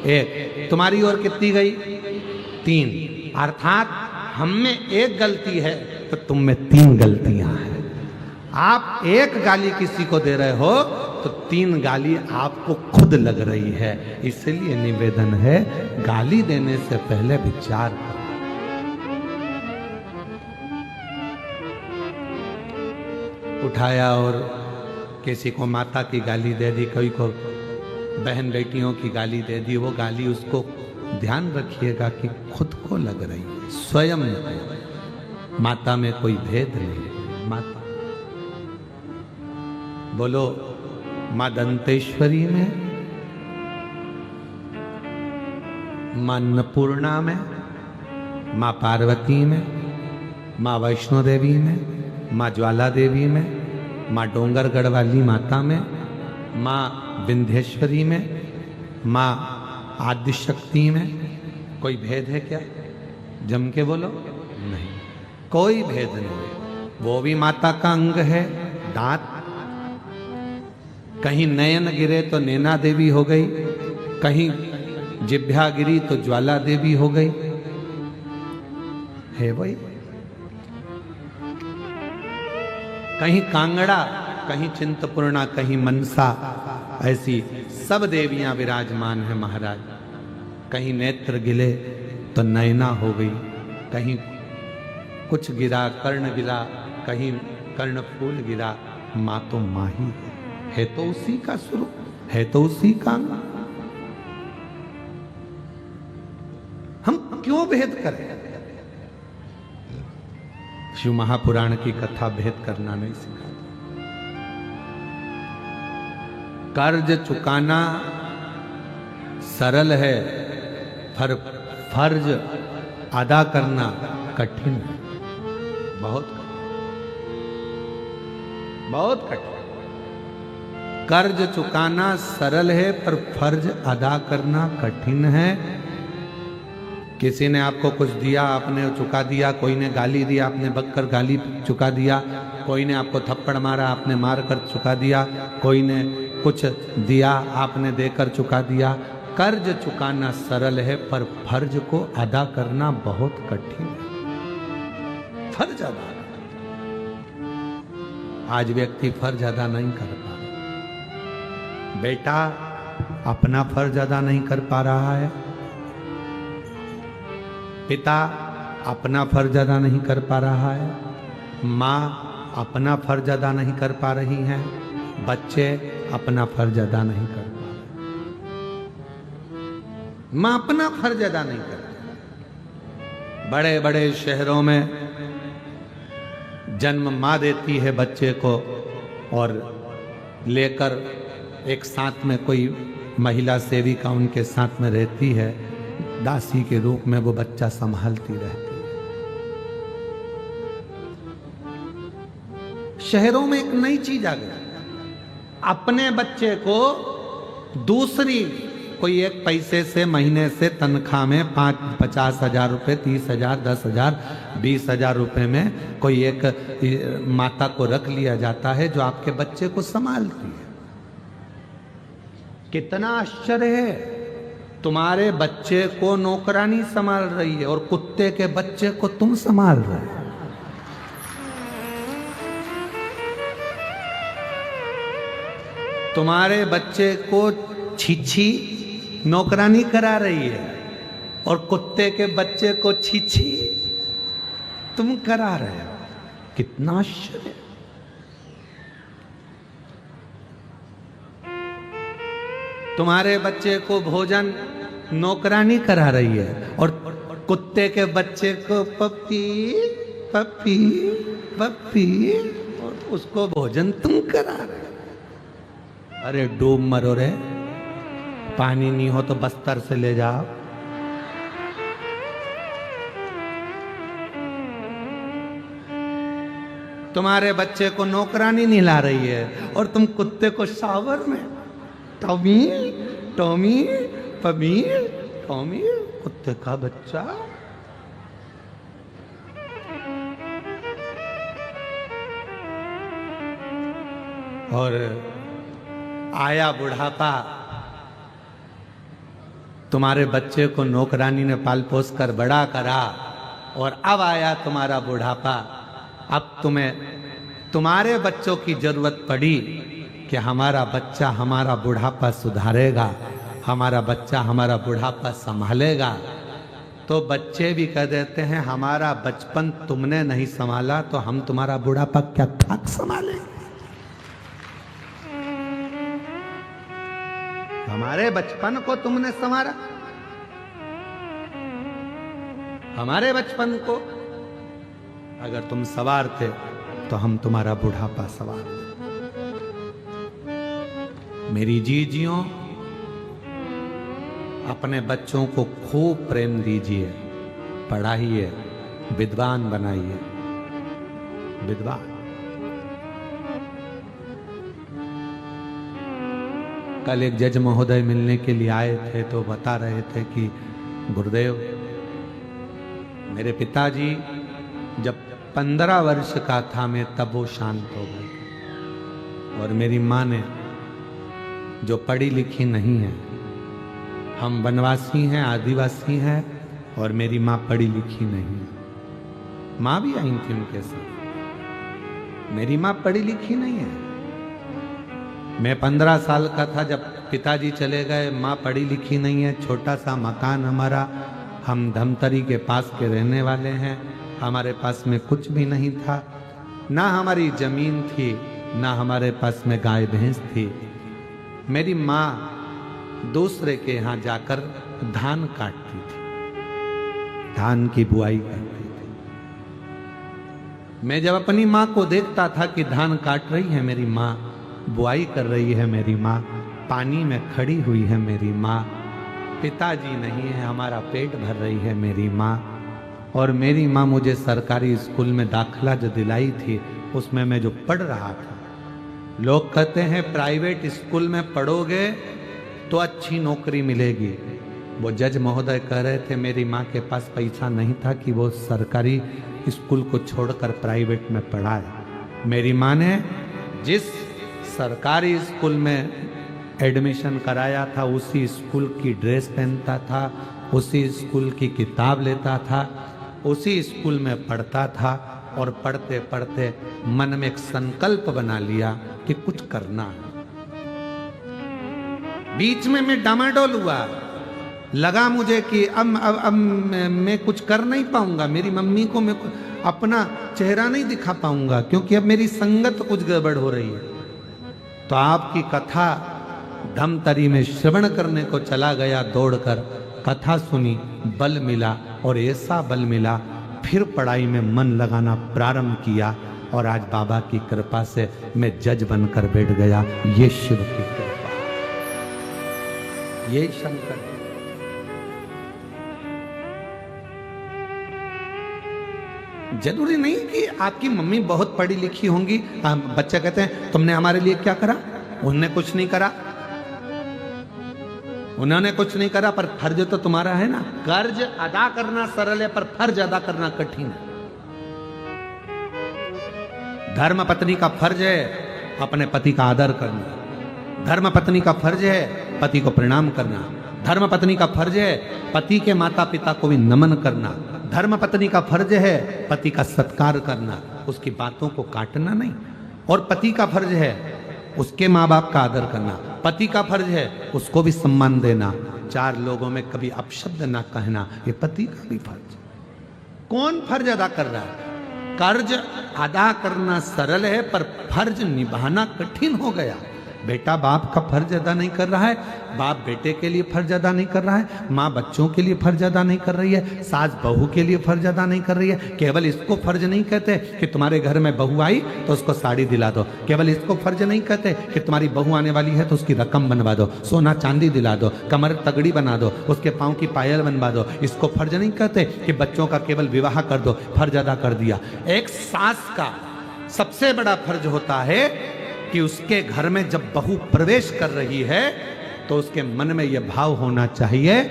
1। तुम्हारी ओर कितनी गई? 3। अर्थात हम में एक गलती है तो तुम में 3 गलतियां हैं। आप एक गाली किसी को दे रहे हो तो 3 गाली आपको खुद लग रही है। इसलिए निवेदन है, गाली देने से पहले विचार करो। उठाया और किसी को माता की गाली दे दी, कोई को बहन बेटियों की गाली दे दी। वो गाली उसको ध्यान रखिएगा कि खुद को लग रही है, स्वयं को। माता में कोई भेद नहीं। माता बोलो, मां दंतेश्वरी में, मां अन्नपूर्णा में, मां पार्वती में, मां वैष्णो देवी में, मां ज्वाला देवी में, मां डोंगरगढ़ वाली माता में, मां विंध्येश्वरी में, मां आदिशक्ति में कोई भेद है क्या? जम के बोलो, नहीं, कोई भेद नहीं। वो भी माता का अंग है। दांत, कहीं नयन गिरे तो नैना देवी हो गई, कहीं जिभ्या गिरी तो ज्वाला देवी हो गई। है वही। कहीं कांगड़ा, कहीं चिंतपूर्णा, कहीं मनसा, ऐसी सब देवियां विराजमान है महाराज। कहीं नेत्र गिले तो नयना हो गई, कहीं कुछ गिरा, कर्ण गिरा, कहीं कर्ण फूल गिरा। मां तो मां ही है तो उसी का स्वरूप, है तो उसी का अंग। हम क्यों भेद करें? शिव महापुराण की कथा भेद करना नहीं सिखाती। कर्ज चुकाना सरल है, पर फर्ज अदा करना कठिन है, बहुत बहुत कठिन। कर्ज चुकाना सरल है, पर फर्ज अदा करना कठिन है। किसी ने आपको कुछ दिया, आपने चुका दिया। कोई ने गाली दी, आपने बककर गाली चुका दिया। कोई ने आपको थप्पड़ मारा, आपने मार कर चुका दिया। कोई ने कुछ दिया, आपने देकर चुका दिया। कर्ज चुकाना सरल है, पर फर्ज को अदा करना बहुत कठिन है। फर्ज अदा, आज व्यक्ति फर्ज अदा नहीं कर पा रहा। बेटा अपना फर्ज अदा नहीं कर पा रहा है, पिता अपना फर्ज अदा नहीं कर पा रहा है, माँ अपना फर्ज अदा नहीं कर पा रही हैं, बच्चे अपना फर्ज अदा नहीं कर पा रहे। माँ अपना फर्ज अदा नहीं कर पा। बड़े बड़े शहरों में जन्म माँ देती है बच्चे को, और लेकर एक साथ में कोई महिला सेविका उनके साथ में रहती है, दासी के रूप में वो बच्चा संभालती रहती है। शहरों में एक नई चीज आ गई, अपने बच्चे को दूसरी कोई एक पैसे से महीने से तनख्वाह में 50,000 रुपए, 30,000, 10,000, 20,000 रुपए में कोई एक माता को रख लिया जाता है जो आपके बच्चे को संभालती है। कितना आश्चर्य है, तुम्हारे बच्चे को नौकरानी संभाल रही है और कुत्ते के बच्चे को तुम संभाल रहे हो। तुम्हारे बच्चे को छीछी नौकरानी करा रही है और कुत्ते के बच्चे को छीछी तुम करा रहे हो। कितना आश्चर्य। तुम्हारे बच्चे को भोजन नौकरानी करा रही है और कुत्ते के बच्चे को पप्पी पप्पी पप्पी, और उसको भोजन तुम करा रहे हो। अरे डूब मरो रे, पानी नहीं हो तो बस्तर से ले जाओ। तुम्हारे बच्चे को नौकरानी नहला रही है और तुम कुत्ते को शावर में टॉमी टॉमी पमी टॉमी, कुत्ते का बच्चा। और आया बुढ़ापा, तुम्हारे बच्चे को नौकरानी ने पाल पोस कर बड़ा करा और अब आया तुम्हारा बुढ़ापा। अब तुम्हें तुम्हारे बच्चों की जरूरत पड़ी कि हमारा बच्चा हमारा बुढ़ापा सुधारेगा, हमारा बच्चा हमारा बुढ़ापा संभालेगा। तो बच्चे भी कह देते हैं हमारा बचपन तुमने नहीं संभाला तो हम तुम्हारा बुढ़ापा क्या खाक संभालेंगे। हमारे बचपन को तुमने संवारा, हमारे बचपन को अगर तुम संवारते तो हम तुम्हारा बुढ़ापा संवारते। मेरी जीजियों, अपने बच्चों को खूब प्रेम दीजिए, पढ़ाइए, विद्वान बनाइए, विद्वान। कल एक जज महोदय मिलने के लिए आए थे तो बता रहे थे कि गुरुदेव, मेरे पिताजी जब 15 वर्ष का था मैं तब वो शांत हो गए, और मेरी माँ ने, जो पढ़ी लिखी नहीं है, हम वनवासी हैं, आदिवासी हैं, और मेरी माँ पढ़ी लिखी नहीं है। माँ भी आई थी उनके साथ, मेरी माँ पढ़ी लिखी नहीं है। मैं 15 साल का था जब पिताजी चले गए, माँ पढ़ी लिखी नहीं है, छोटा सा मकान हमारा, हम धमतरी के पास के रहने वाले हैं, हमारे पास में कुछ भी नहीं था, ना हमारी जमीन थी, ना हमारे पास में गाय भैंस थी। मेरी माँ दूसरे के यहाँ जाकर धान काटती थी, धान की बुआई करती थी। मैं जब अपनी माँ को देखता था कि धान काट रही है मेरी माँ, बुआई कर रही है मेरी माँ, पानी में खड़ी हुई है मेरी माँ, पिताजी नहीं है, हमारा पेट भर रही है मेरी माँ। और मेरी माँ मुझे सरकारी स्कूल में दाखिला जो दिलाई थी, उसमें मैं जो पढ़ रहा था, लोग कहते हैं प्राइवेट स्कूल में पढ़ोगे तो अच्छी नौकरी मिलेगी। वो जज महोदय कह रहे थे मेरी माँ के पास पैसा नहीं था कि वो सरकारी स्कूल को छोड़कर प्राइवेट में पढ़ाए। मेरी माँ ने जिस सरकारी स्कूल में एडमिशन कराया था, उसी स्कूल की ड्रेस पहनता था, उसी स्कूल की किताब लेता था, उसी स्कूल में पढ़ता था, और पढ़ते पढ़ते मन में एक संकल्प बना लिया कि कुछ करना है। बीच में मैं डामाडोल हुआ, लगा मुझे कि अब मैं कुछ कर नहीं पाऊंगा, मेरी मम्मी को मैं अपना चेहरा नहीं दिखा पाऊंगा, क्योंकि अब मेरी संगत कुछ गड़बड़ हो रही है। तो आपकी कथा धमतरी में श्रवण करने को चला गया, दौड़कर कथा सुनी, बल मिला, और ऐसा बल मिला, फिर पढ़ाई में मन लगाना प्रारंभ किया, और आज बाबा की कृपा से मैं जज बनकर बैठ गया। ये शिव की कृपा, ये शंकर। जरूरी नहीं कि आपकी मम्मी बहुत पढ़ी लिखी होंगी। बच्चे कहते हैं तुमने हमारे लिए क्या करा, उन्होंने कुछ नहीं करा, उन्होंने कुछ नहीं करा, पर फर्ज तो तुम्हारा है ना। कर्ज अदा करना सरल है, पर फर्ज अदा करना कठिन है। धर्म पत्नी का फर्ज है अपने पति का आदर करना, धर्म पत्नी का फर्ज है पति को प्रणाम करना, धर्म पत्नी का फर्ज है पति के माता पिता को भी नमन करना, धर्म पत्नी का फर्ज है पति का सत्कार करना, उसकी बातों को काटना नहीं। और पति का फर्ज है उसके माँ बाप का आदर करना, पति का फर्ज है उसको भी सम्मान देना, चार लोगों में कभी अपशब्द ना कहना, ये पति का भी फर्ज। कौन फर्ज अदा कर रहा है? कर्ज अदा करना सरल है, पर फर्ज निभाना कठिन हो गया। बेटा बाप का फर्ज अदा नहीं कर रहा है, बाप बेटे के लिए फर्ज अदा नहीं कर रहा है, माँ बच्चों के लिए फर्ज अदा नहीं कर रही है, सास बहू के लिए फर्ज अदा नहीं कर रही है। केवल इसको फर्ज नहीं कहते कि तुम्हारे घर में बहू आई तो उसको साड़ी दिला दो, केवल इसको फर्ज नहीं कहते कि तुम्हारी बहू आने वाली है तो उसकी रकम बनवा दो, सोना चांदी दिला दो, कमर तगड़ी बना दो, उसके पाँव की पायल बनवा दो। इसको फर्ज नहीं कहते कि बच्चों का केवल विवाह कर दो, फर्ज अदा कर दिया। एक सास का सबसे बड़ा फर्ज होता है कि उसके घर में जब बहू प्रवेश कर रही है तो उसके मन में यह भाव होना चाहिए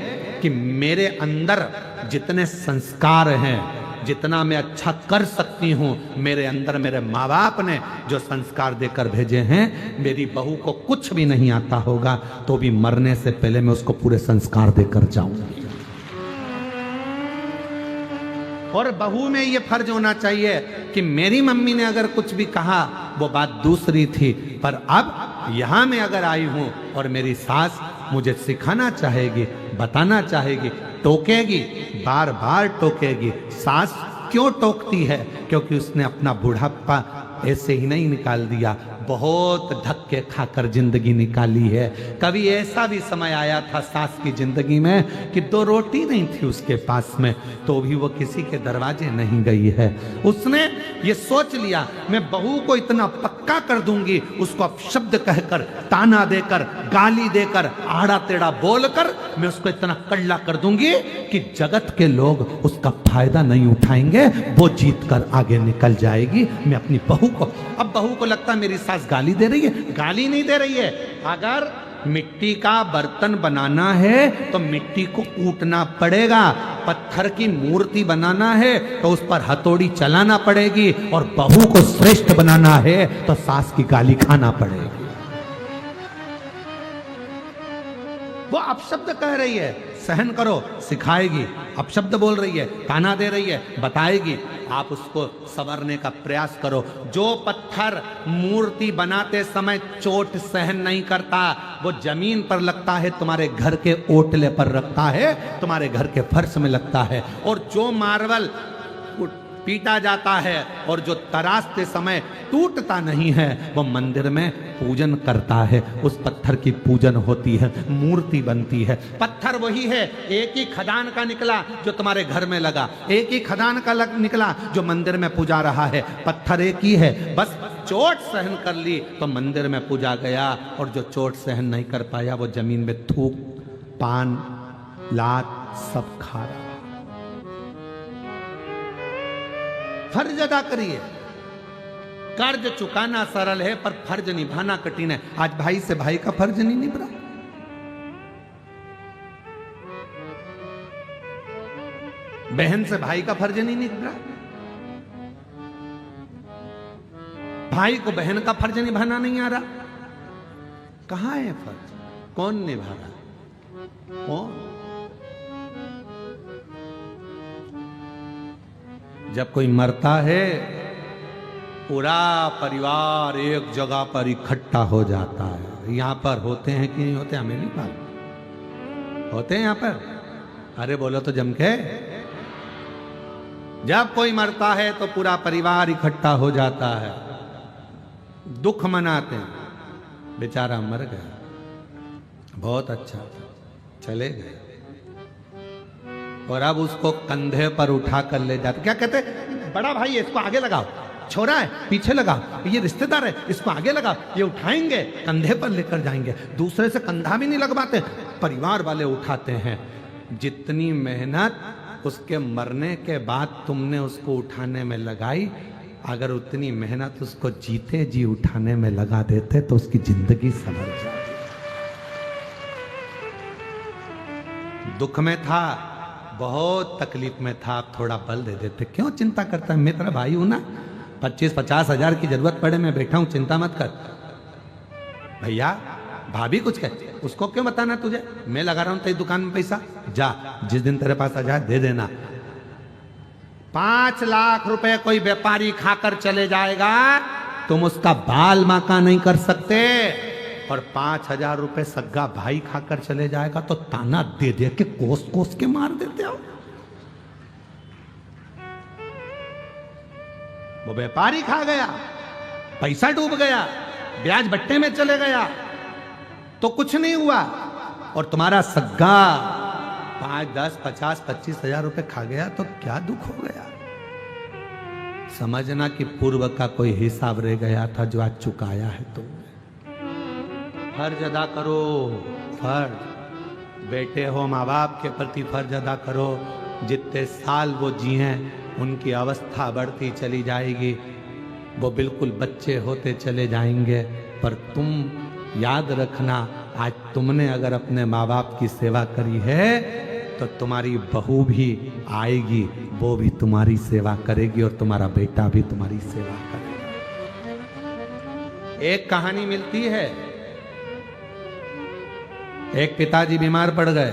कि मेरे अंदर जितने संस्कार हैं, जितना मैं अच्छा कर सकती हूं, मेरे अंदर मेरे माँ बाप ने जो संस्कार देकर भेजे हैं, मेरी बहू को कुछ भी नहीं आता होगा तो भी मरने से पहले मैं उसको पूरे संस्कार देकर जाऊंगी। और बहू में ये फर्ज होना चाहिए कि मेरी मम्मी ने अगर कुछ भी कहा वो बात दूसरी थी, पर अब यहां मैं अगर आई हूं और मेरी सास मुझे सिखाना चाहेगी, बताना चाहेगी, टोकेगी, बार बार टोकेगी। सास क्यों टोकती है? क्योंकि उसने अपना बुढ़ापा ऐसे ही नहीं निकाल दिया, बहुत धक्के खाकर जिंदगी निकाली है। कभी ऐसा भी समय आया था सास की जिंदगी में कि 2 रोटी नहीं थी उसके पास में, तो भी वो किसी के दरवाजे नहीं गई है। उसने ये सोच लिया मैं बहू को इतना पक्का कर दूंगी, उसको अपशब्द कहकर, ताना देकर, गाली देकर, आड़ा टेढ़ा बोलकर मैं उसको इतना कड़ला कर दूंगी कि जगत के लोग उसका फायदा नहीं उठाएंगे, वो जीत कर आगे निकल जाएगी। मैं अपनी बहू को, अब बहू को लगता मेरी सास गाली दे रही है, गाली नहीं दे रही है। अगर मिट्टी का बर्तन बनाना है तो मिट्टी को कूटना पड़ेगा, पत्थर की मूर्ति बनाना है तो उस पर हथौड़ी चलाना पड़ेगी, और बहू को श्रेष्ठ बनाना है तो सास की गाली खाना पड़ेगी। वो अपशब्द कह रही है, सहन करो, सिखाएगी। अपशब्द बोल रही है, ताना दे रही है, बताएगी। आप उसको संवरने का प्रयास करो। जो पत्थर मूर्ति बनाते समय चोट सहन नहीं करता, वो जमीन पर लगता है, तुम्हारे घर के ओटले पर रखता है, तुम्हारे घर के फर्श में लगता है। और जो मार्बल पीटा जाता है और जो तराशते समय टूटता नहीं है, वो मंदिर में पूजन करता है, उस पत्थर की पूजन होती है, मूर्ति बनती है। पत्थर वही है, एक ही खदान का निकला जो तुम्हारे घर में लगा, एक ही खदान का निकला जो मंदिर में पूजा रहा है। पत्थर एक ही है, बस चोट सहन कर ली तो मंदिर में पूजा गया, और जो चोट सहन नहीं कर पाया वो जमीन में थूक, पान, लात सब खा रहा। फर्ज अदा करिए। कर्ज चुकाना सरल है पर फर्ज निभाना कठिन है। आज भाई से भाई का फर्ज नहीं निभ रहा। बहन से भाई का फर्ज नहीं निभ रहा। भाई को बहन का फर्ज निभाना नहीं आ रहा। कहां है फर्ज? कौन निभा रहा? कौन? जब कोई मरता है पूरा परिवार एक जगह पर इकट्ठा हो जाता है। यहां पर होते हैं कि नहीं होते हमें नहीं मालूम। होते हैं यहां पर? अरे बोलो तो जम के। जब कोई मरता है तो पूरा परिवार इकट्ठा हो जाता है, दुख मनाते हैं। बेचारा मर गया, बहुत अच्छा था, चले गए, और अब उसको कंधे पर उठा कर ले जाते। क्या कहते? बड़ा भाई है, इसको आगे लगाओ, छोरा है पीछे लगाओ, ये रिश्तेदार है इसको आगे लगाओ, ये उठाएंगे, कंधे पर लेकर जाएंगे। दूसरे से कंधा भी नहीं लगवाते, परिवार वाले उठाते हैं। जितनी मेहनत उसके मरने के बाद तुमने उसको उठाने में लगाई, अगर उतनी मेहनत उसको जीते जी उठाने में लगा देते तो उसकी जिंदगी संभल जाती। दुख में था, बहुत तकलीफ में था, आप थोड़ा बल दे देते। क्यों चिंता करता है? मैं तेरा भाई हूं ना, 25-50 हजार की जरूरत पड़े मैं बैठा हूं, चिंता मत कर। भैया भाभी कुछ कहते, उसको क्यों बताना तुझे? मैं लगा रहा हूं तेरी दुकान में पैसा, जा जिस दिन तेरे पास आ जाए दे देना। 5 लाख रुपए कोई व्यापारी खाकर चले जाएगा, तुम उसका बाल माका नहीं कर सकते। और 5,000 रुपए सग्गा भाई खाकर चले जाएगा तो ताना दे दे के कोस कोस के मार देते हो। वो व्यापारी खा गया, पैसा डूब गया, ब्याज बट्टे में चले गया तो कुछ नहीं हुआ, और तुम्हारा सग्गा 5, 10, 50, 25,000 रुपए खा गया तो क्या दुख हो गया। समझना कि पूर्व का कोई हिसाब रह गया था जो आज चुकाया है। तो फर्ज अदा करो, फर्ज। बेटे हो, माँ बाप के प्रति फर्ज अदा करो। जितने साल वो जिए उनकी अवस्था बढ़ती चली जाएगी, वो बिल्कुल बच्चे होते चले जाएंगे। पर तुम याद रखना, आज तुमने अगर अपने माँ बाप की सेवा करी है तो तुम्हारी बहू भी आएगी, वो भी तुम्हारी सेवा करेगी, और तुम्हारा बेटा भी तुम्हारी सेवा करेगा। एक कहानी मिलती है, एक पिताजी बीमार पड़ गए,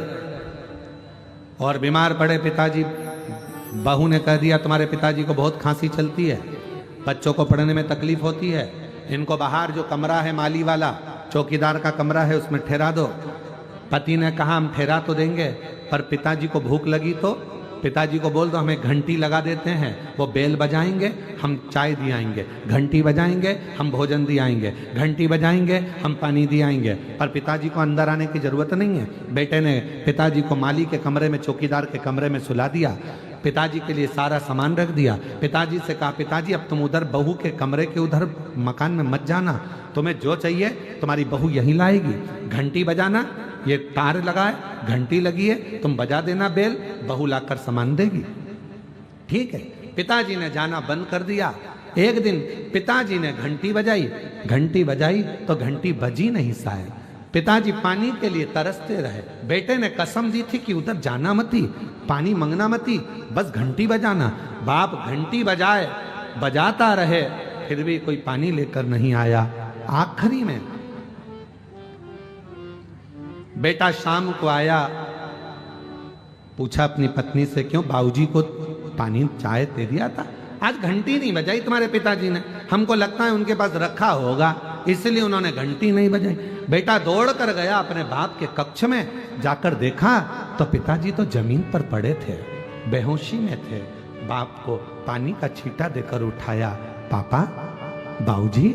और बीमार पड़े पिताजी, बहू ने कह दिया तुम्हारे पिताजी को बहुत खांसी चलती है, बच्चों को पढ़ने में तकलीफ होती है, इनको बाहर जो कमरा है माली वाला, चौकीदार का कमरा है, उसमें ठहरा दो। पति ने कहा हम ठहरा तो देंगे, पर पिताजी को भूख लगी तो पिताजी को बोल दो हमें घंटी लगा देते हैं, वो बेल बजाएंगे, हम चाय दियाएंगे, घंटी बजाएंगे, हम भोजन दियाएंगे, घंटी बजाएंगे, हम पानी दियाएंगे। पर पिताजी को अंदर आने की जरूरत नहीं है। बेटे ने पिताजी को माली के कमरे में, चौकीदार के कमरे में सुला दिया, पिताजी के लिए सारा सामान रख दिया। पिताजी से कहा पिताजी अब तुम उधर बहू के कमरे के उधर मकान में मत जाना, तुम्हें जो चाहिए तुम्हारी बहू यहीं लाएगी। घंटी बजाना, ये तार लगा है, घंटी लगी है, तुम बजा देना बेल, बहू लाकर सामान देगी। ठीक है, पिताजी ने जाना बंद कर दिया। एक दिन पिताजी ने घंटी बजाई तो घंटी बजी नहीं शायद। पिताजी पानी के लिए तरसते रहे। बेटे ने कसम दी थी कि उधर जाना मती, पानी मंगना मती, बस घंटी बजाना। बाप घंटी बजाता रहे, फिर भी कोई पानी लेकर नहीं आया। आखिरी में बेटा शाम को आया, पूछा अपनी पत्नी से क्यों बाबूजी को पानी चाय दे दिया था, आज घंटी नहीं बजाई तुम्हारे पिताजी ने, हमको लगता है उनके पास रखा होगा इसलिए उन्होंने घंटी नहीं बजाई। बेटा दौड़ कर गया अपने बाप के कक्ष में, जाकर देखा तो पिताजी तो जमीन पर पड़े थे, बेहोशी में थे। बाप को पानी का छींटा देकर उठाया, पापा बाबूजी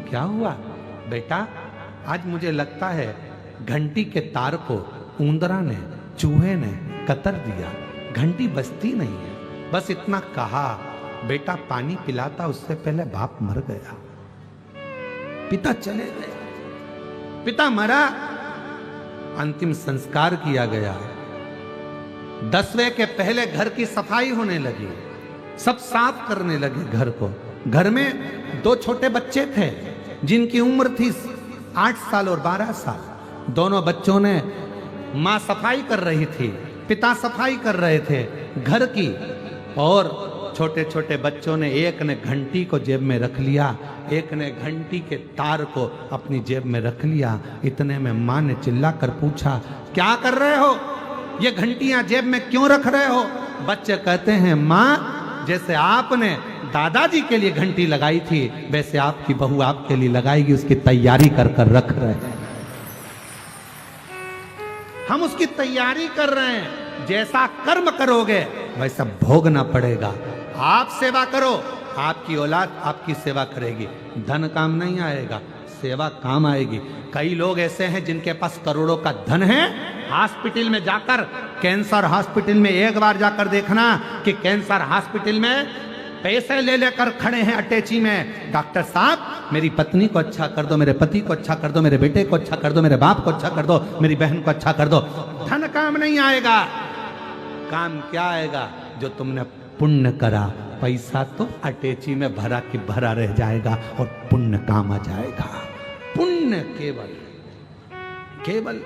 क्या हुआ? बेटा आज मुझे लगता है घंटी के तार को ऊंदरा ने, चूहे ने कतर दिया, घंटी बजती नहीं है। बस इतना कहा, बेटा पानी पिलाता उससे पहले बाप मर गया। पिता चले गए, पिता मरा, अंतिम संस्कार किया गया। 10वें के पहले घर की सफाई होने लगी, सब साफ करने लगे घर को। घर में 2 छोटे बच्चे थे जिनकी उम्र थी 8 साल और 12 साल। दोनों बच्चों ने, मां सफाई कर रही थी, पिता सफाई कर रहे थे घर की, और छोटे छोटे बच्चों ने, एक ने घंटी को जेब में रख लिया, एक ने घंटी के तार को अपनी जेब में रख लिया। इतने में मां ने चिल्ला कर पूछा, क्या कर रहे हो? ये घंटियां जेब में क्यों रख रहे हो? बच्चे कहते हैं, मां जैसे आपने दादाजी के लिए घंटी लगाई थी वैसे आपकी बहू आपके लिए लगाएगी, उसकी तैयारी कर कर रख रहे हैं। हम उसकी तैयारी कर रहे हैं, जैसा कर्म करोगे वैसा भोगना पड़ेगा। आप सेवा करो, आपकी औलाद आपकी सेवा करेगी। धन काम नहीं आएगा, सेवा काम आएगी। कई लोग ऐसे हैं जिनके पास करोड़ों का धन है, हॉस्पिटल में जाकर, कैंसर हॉस्पिटल में एक बार जाकर देखना कि कैंसर हॉस्पिटल में पैसे ले लेकर खड़े हैं अटैची में, डॉक्टर साहब मेरी पत्नी को अच्छा कर दो, मेरे पति को अच्छा कर दो, मेरे बेटे को अच्छा कर दो, मेरे बाप को अच्छा कर दो, मेरी बहन को अच्छा कर दो। धन काम नहीं आएगा, काम क्या आएगा? जो तुमने पुण्य करा। पैसा तो अटैची में भरा कि भरा रह जाएगा और पुण्य काम आ जाएगा। पुण्य केवल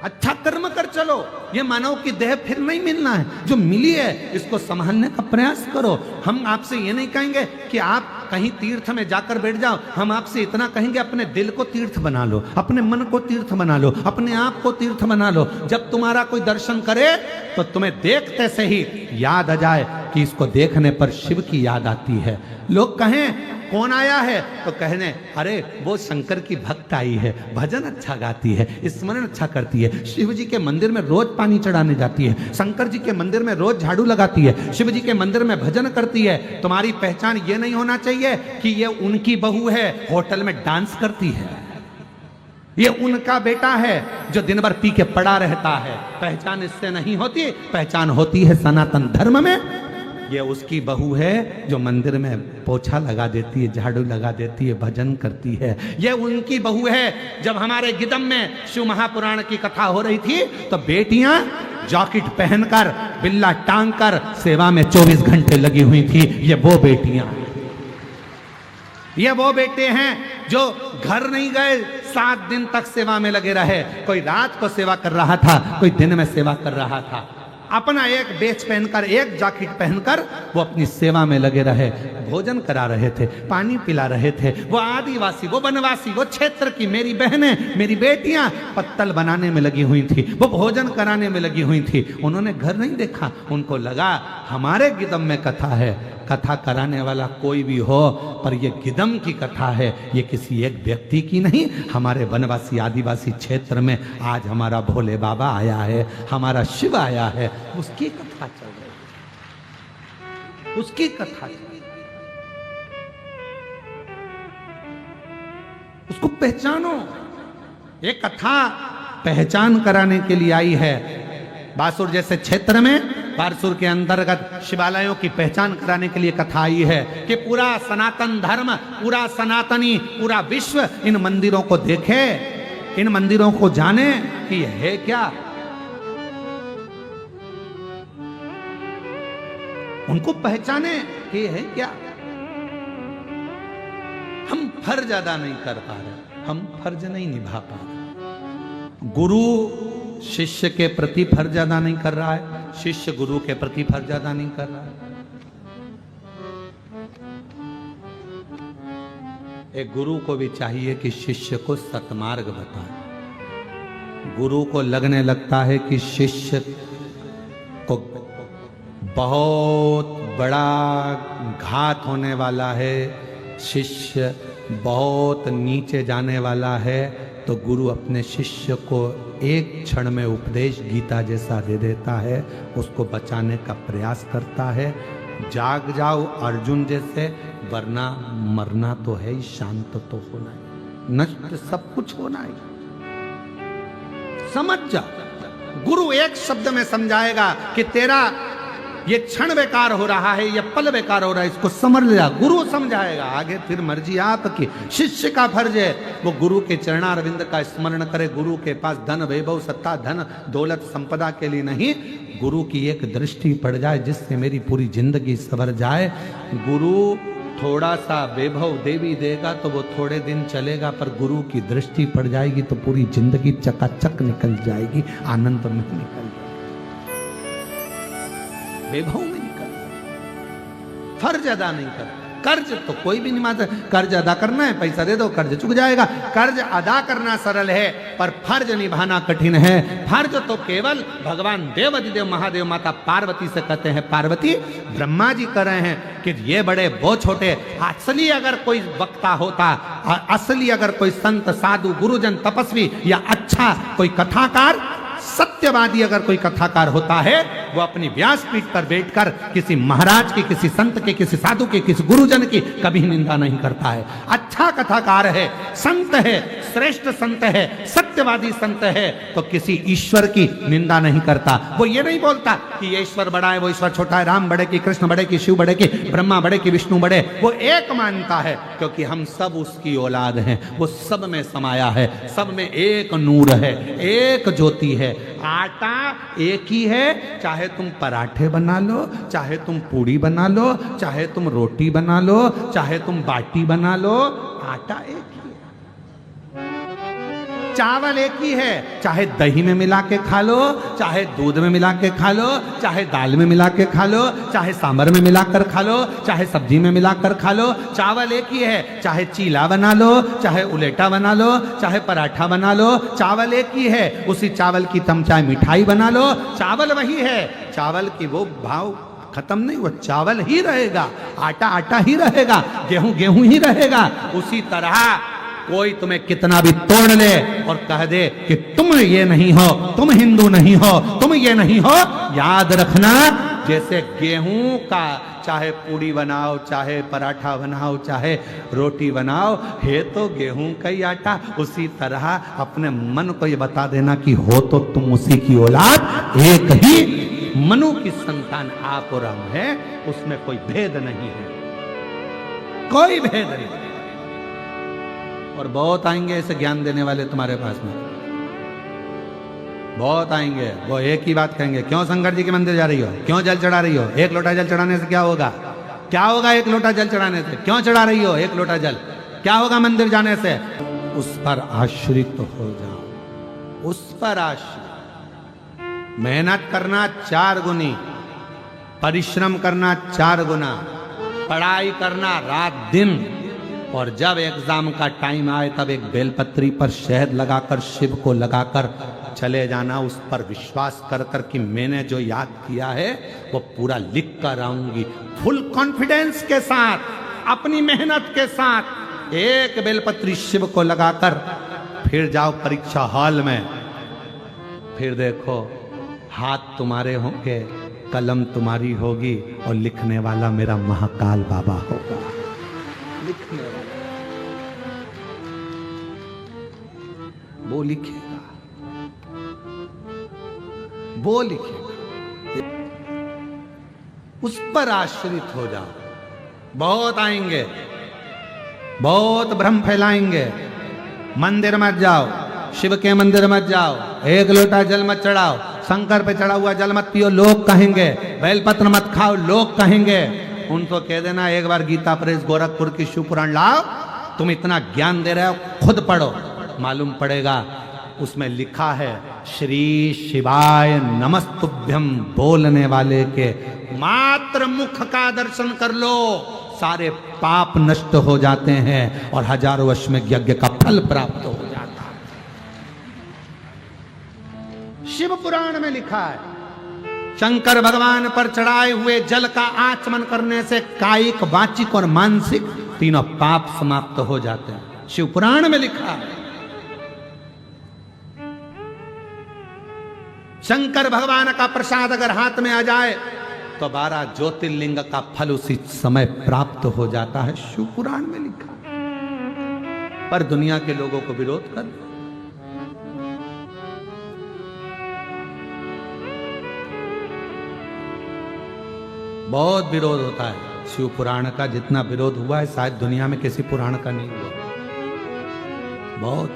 अच्छा कर्म कर चलो। ये मानव की देह फिर नहीं मिलना है, जो मिली है इसको संभालने का प्रयास करो। हम आपसे ये नहीं कहेंगे कि आप कहीं तीर्थ में जाकर बैठ जाओ, हम आपसे इतना कहेंगे अपने दिल को तीर्थ बना लो, अपने मन को तीर्थ बना लो, अपने आप को तीर्थ बना लो। जब तुम्हारा कोई दर्शन करे तो तुम्हें देखते से ही याद आ जाए कि इसको देखने पर शिव की याद आती है। लोग कहें कौन आया है तो कहने, अरे वो शंकर की भक्त आई है, भजन अच्छा गाती है, स्मरण अच्छा करती है, शिव जी के मंदिर में रोज पानी चढ़ाने जाती है, शंकर जी के मंदिर में रोज झाड़ू लगाती है, शिव जी के मंदिर में भजन करती है। तुम्हारी पहचान ये नहीं होना चाहिए कि ये उनकी बहू है, होटल में डांस करती है, ये उनका बेटा है जो दिन भर पी के पड़ा रहता है। पहचान इससे नहीं होती, पहचान होती है सनातन धर्म में। ये उसकी बहू है जो मंदिर में पोछा लगा देती है, झाड़ू लगा देती है, भजन करती है। ये उनकी बहू है। जब हमारे गिदम में शिव महापुराण की कथा हो रही थी तो बेटियां जैकेट पहनकर, बिल्ला टांग कर सेवा में 24 घंटे लगी हुई थी। ये वो बेटियां, ये वो बेटे हैं जो घर नहीं गए, 7 दिन तक सेवा में लगे रहे। कोई रात को सेवा कर रहा था, कोई दिन में सेवा कर रहा था। अपना एक बेच पहनकर, एक जैकेट पहनकर वो अपनी सेवा में लगे रहे, भोजन करा रहे थे, पानी पिला रहे थे। वो आदिवासी, वो वनवासी, वो क्षेत्र की मेरी बहनें, मेरी बेटियां पत्तल बनाने में लगी हुई थी, वो भोजन कराने में लगी हुई थी। उन्होंने घर नहीं देखा, उनको लगा हमारे गिदम में कथा है, कथा कराने वाला कोई भी हो, पर ये गिदम की कथा है, ये किसी एक व्यक्ति की नहीं, हमारे वनवासी आदिवासी क्षेत्र में आज हमारा भोले बाबा आया है, हमारा शिव आया है, उसकी कथा चल रही है, उसकी कथा चल रही है। उसको पहचानो। ये कथा पहचान कराने के लिए आई है। बासुर जैसे क्षेत्र में, बारसूर के अंतर्गत शिवालयों की पहचान कराने के लिए कथा आई है कि पूरा सनातन धर्म, पूरा सनातनी, पूरा विश्व इन मंदिरों को देखे, इन मंदिरों को जाने कि यह है क्या। उनको पहचाने कि यह है क्या। हम फर्ज अदा नहीं कर पा रहे, हम फर्ज नहीं निभा पा रहे। गुरु शिष्य के प्रति फर्ज अदा नहीं कर रहा है, शिष्य गुरु के प्रति फर्ज अदा नहीं कर रहा है। एक गुरु को भी चाहिए कि शिष्य को सतमार्ग बताए। गुरु को लगने लगता है कि शिष्य को बहुत बड़ा घात होने वाला है, शिष्य बहुत नीचे जाने वाला है, तो गुरु अपने शिष्य को एक क्षण में उपदेश गीता जैसा दे देता है, उसको बचाने का प्रयास करता है। जाग जाओ अर्जुन जैसे, वरना मरना तो है ही, शांत तो होना ही, नष्ट सब कुछ होना ही। समझ जा। गुरु एक शब्द में समझाएगा कि तेरा ये क्षण बेकार हो रहा है, ये पल बेकार हो रहा है, इसको समझ लिया। गुरु समझाएगा, आगे फिर मर्जी आपकी। शिष्य का फर्ज है वो गुरु के चरणारविंद का स्मरण करे। गुरु के पास धन वैभव सत्ता धन दौलत संपदा के लिए नहीं, गुरु की एक दृष्टि पड़ जाए जिससे मेरी पूरी जिंदगी सवर जाए। गुरु थोड़ा सा वैभव देवी देगा तो वो थोड़े दिन चलेगा, पर गुरु की दृष्टि पड़ जाएगी तो पूरी जिंदगी चकाचक निकल जाएगी, आनंद में निकल जाएगी, वैभव में निकल। फर्ज अदा नहीं कर, कर्ज तो कोई भी नहीं मानता। कर्ज अदा करना है, पैसा दे दो, कर्ज चुक जाएगा। कर्ज अदा करना सरल है, पर फर्ज निभाना कठिन है। फर्ज तो केवल भगवान देव अधिदेव महादेव माता पार्वती से कहते हैं। पार्वती ब्रह्मा जी कह रहे हैं कि ये बड़े वो छोटे। असली अगर कोई वक्ता होता, असली अगर कोई संत साधु गुरुजन तपस्वी या अच्छा कोई कथाकार सत्यवादी अगर कोई कथाकार होता है, वो अपनी व्यासपीठ पर बैठकर किसी महाराज की, किसी संत के, किसी साधु के, किसी गुरुजन की कभी निंदा नहीं करता है। अच्छा कथाकार है, संत है, श्रेष्ठ संत है, सत्यवादी संत है, तो किसी ईश्वर की निंदा नहीं करता। वो ये नहीं बोलता कि ये ईश्वर बड़ा है, वो ईश्वर छोटा है, राम बड़े की, कृष्ण बड़े की, शिव बड़े की, ब्रह्मा बड़े की, विष्णु बड़े। वो एक मानता है क्योंकि हम सब उसकी औलाद हैं। वो सब में समाया है, सब में एक नूर है, एक ज्योति है। आटा एक ही है, चाहे तुम पराठे बना लो, चाहे तुम पूड़ी बना लो, चाहे तुम रोटी बना लो, चाहे तुम बाटी बना लो, आटा एक ही है। चावल एक ही है, चाहे दही में मिला के खा लो, चाहे दूध में मिला के खा लो, चाहे दाल में मिला के खा लो, चाहे सांभर में मिलाकर खा लो, चाहे सब्जी में मिलाकर खा लो, चावल एक ही है। चाहे चीला बना लो, चाहे उलेटा बना लो, चाहे पराठा बना लो, चावल एक ही है। उसी चावल की तुम चाहे मिठाई बना लो, चावल वही है। चावल की वो भाव खत्म नहीं, वो चावल ही रहेगा, आटा आटा ही रहेगा, गेहूं गेहूं ही रहेगा। उसी तरह कोई तुम्हें कितना भी तोड़ ले और कह दे कि तुम ये नहीं हो, तुम हिंदू नहीं हो, तुम ये नहीं हो, याद रखना जैसे गेहूं का चाहे पूड़ी बनाओ, चाहे पराठा बनाओ, चाहे रोटी बनाओ, है तो गेहूं का ही आटा। उसी तरह अपने मन को ये बता देना कि हो तो तुम उसी की औलाद, एक ही मनु की संतान आप और हम है, उसमें कोई भेद नहीं है, कोई भेद नहीं। और बहुत आएंगे ऐसे ज्ञान देने वाले तुम्हारे पास में, बहुत आएंगे। वो एक ही बात कहेंगे, क्यों शंकर जी के मंदिर जा रही हो, क्यों जल चढ़ा रही हो, एक लोटा जल चढ़ाने से क्या होगा, क्या होगा एक लोटा जल चढ़ाने से, क्यों चढ़ा रही हो एक लोटा जल, क्या होगा मंदिर जाने से। उस पर आश्रित हो जाओ, उस पर आश्रित। मेहनत करना 4 गुनी, परिश्रम करना 4 गुना, पढ़ाई करना रात दिन, और जब एग्जाम का टाइम आए तब एक बेलपत्री पर शहद लगाकर, शिव को लगाकर चले जाना, उस पर विश्वास कर कर कि मैंने जो याद किया है वो पूरा लिख कर आऊंगी। फुल कॉन्फिडेंस के साथ, अपनी मेहनत के साथ एक बेलपत्री शिव को लगाकर फिर जाओ परीक्षा हॉल में। फिर देखो हाथ तुम्हारे होंगे, कलम तुम्हारी होगी और लिखने वाला मेरा महाकाल बाबा होगा। लिखने वाला वो लिखेगा, वो लिखेगा। उस पर आश्रित हो जाओ। बहुत आएंगे, बहुत भ्रम फैलाएंगे। मंदिर मत जाओ, शिव के मंदिर मत जाओ, एक लोटा जल मत चढ़ाओ, शंकर पे चढ़ा हुआ जल मत पियो, लोग कहेंगे। बेलपत्र मत खाओ, लोग कहेंगे। उनको कह देना एक बार गीता प्रेस गोरखपुर की शिव पुराण लाओ, तुम इतना ज्ञान दे रहे हो, खुद पढ़ो, मालूम पड़ेगा। उसमें लिखा है श्री शिवाय नमस्तुभ्यम बोलने वाले के मात्र मुख का दर्शन कर लो, सारे पाप नष्ट हो जाते हैं और हजारों वर्ष में यज्ञ का फल प्राप्त हो जाता है। शिव पुराण में लिखा है शंकर भगवान पर चढ़ाए हुए जल का आचमन करने से कायिक, वाचिक और मानसिक तीनों पाप समाप्त हो जाते हैं। शिव पुराण में लिखा है। शंकर भगवान का प्रसाद अगर हाथ में आ जाए तो 12 ज्योतिर्लिंग का फल उसी समय प्राप्त हो जाता है। शिव पुराण में लिखा। पर दुनिया के लोगों को विरोध कर, बहुत विरोध होता है शिव पुराण का। जितना विरोध हुआ है शायद दुनिया में किसी पुराण का नहीं हुआ। बहुत।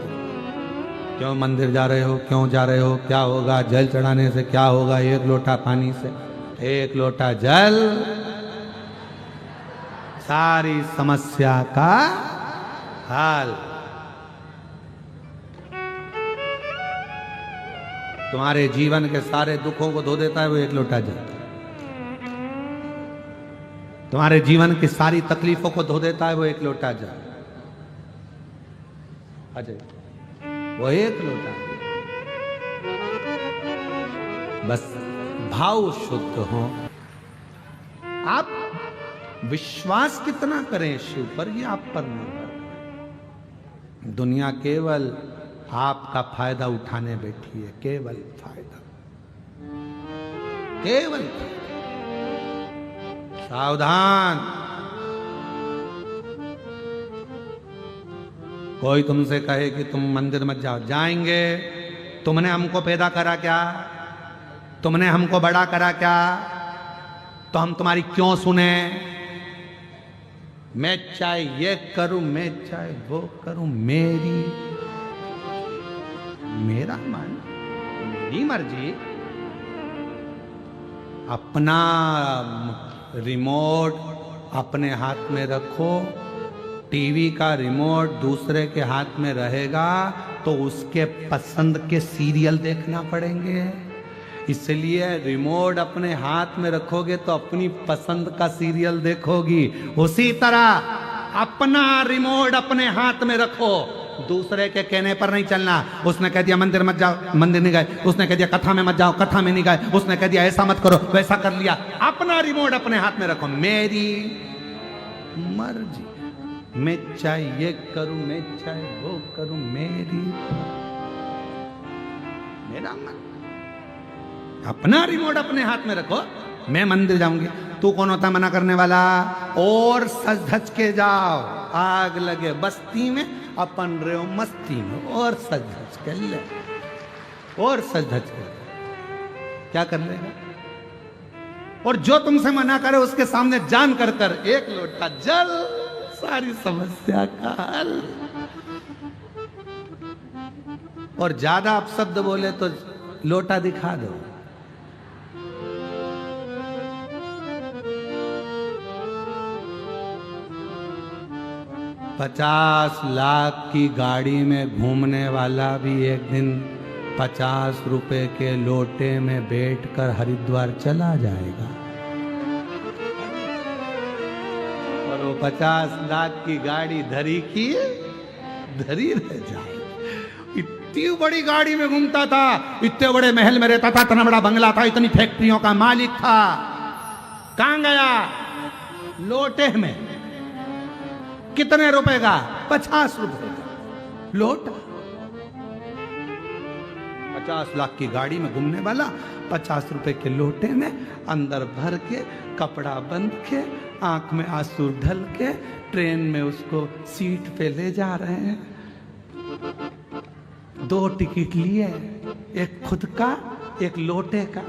क्यों मंदिर जा रहे हो, क्यों जा रहे हो, क्या होगा, जल चढ़ाने से क्या होगा, एक लोटा पानी से, एक लोटा जल सारी समस्या का हल। तुम्हारे जीवन के सारे दुखों को धो देता है वो एक लोटा जल। तुम्हारे जीवन की सारी तकलीफों को धो देता है वो एक लोटा जल। अजय, वो एक लोटा। बस भाव शुद्ध हो। आप विश्वास कितना करें शिव पर, ये आप पर निर्भर है। दुनिया केवल आपका फायदा उठाने बैठी है, केवल फायदा, केवल फायदा। सावधान। कोई तुमसे कहे कि तुम मंदिर मत जाओ, जाएंगे। तुमने हमको पैदा करा क्या, तुमने हमको बड़ा करा क्या, तो हम तुम्हारी क्यों सुने। मैं चाहे ये करूं, मैं चाहे वो करूं, मेरा मन, मेरी मर्जी। अपना रिमोट अपने हाथ में रखो। टीवी का रिमोट दूसरे के हाथ में रहेगा तो उसके पसंद के सीरियल देखना पड़ेंगे। इसलिए रिमोट अपने हाथ में रखोगे तो अपनी पसंद का सीरियल देखोगी। उसी तरह अपना रिमोट अपने हाथ में रखो, दूसरे के कहने पर नहीं चलना। उसने कह दिया मंदिर मत जाओ, मंदिर नहीं गए। उसने कह दिया कथा में मत जाओ, कथा में नहीं गए। उसने कह दिया ऐसा मत करो, वैसा कर लिया। अपना रिमोट अपने हाथ में रखो। मेरी मर्जी, मैं चाहे ये करूं, मैं चाहे वो करूं, मेरा मन। अपना रिमोट अपने हाथ में रखो। मैं मंदिर जाऊंगी, तू कौन होता मना करने वाला। और सज धज के जाओ, आग लगे बस्ती में, अपन रहे हो मस्ती में, और सज धज के ले, और सज धज के क्या कर लेगा। और जो तुमसे मना करे उसके सामने जान कर कर एक लोटा जल, सारी समस्या का हल। और ज्यादा आप शब्द बोले तो लोटा दिखा दो। ₹50 लाख की गाड़ी में घूमने वाला भी एक दिन 50 रुपए के लोटे में बैठकर हरिद्वार चला जाएगा। और वो 50 लाख की गाड़ी धरी की धरी रह जाए। इतनी बड़ी गाड़ी में घूमता था, इतने बड़े महल में रहता था, इतना बड़ा बंगला था, इतनी फैक्ट्रियों का मालिक था। कहां गया? लोटे में। कितने रुपए का? 50 रुपए का लोटा। 50 लाख की गाड़ी में घूमने वाला 50 रुपए के लोटे में अंदर भर के, कपड़ा बंद के, आंख में आंसू ढल के ट्रेन में उसको सीट पे ले जा रहे हैं। 2 टिकट लिए, एक खुद का, एक लोटे का।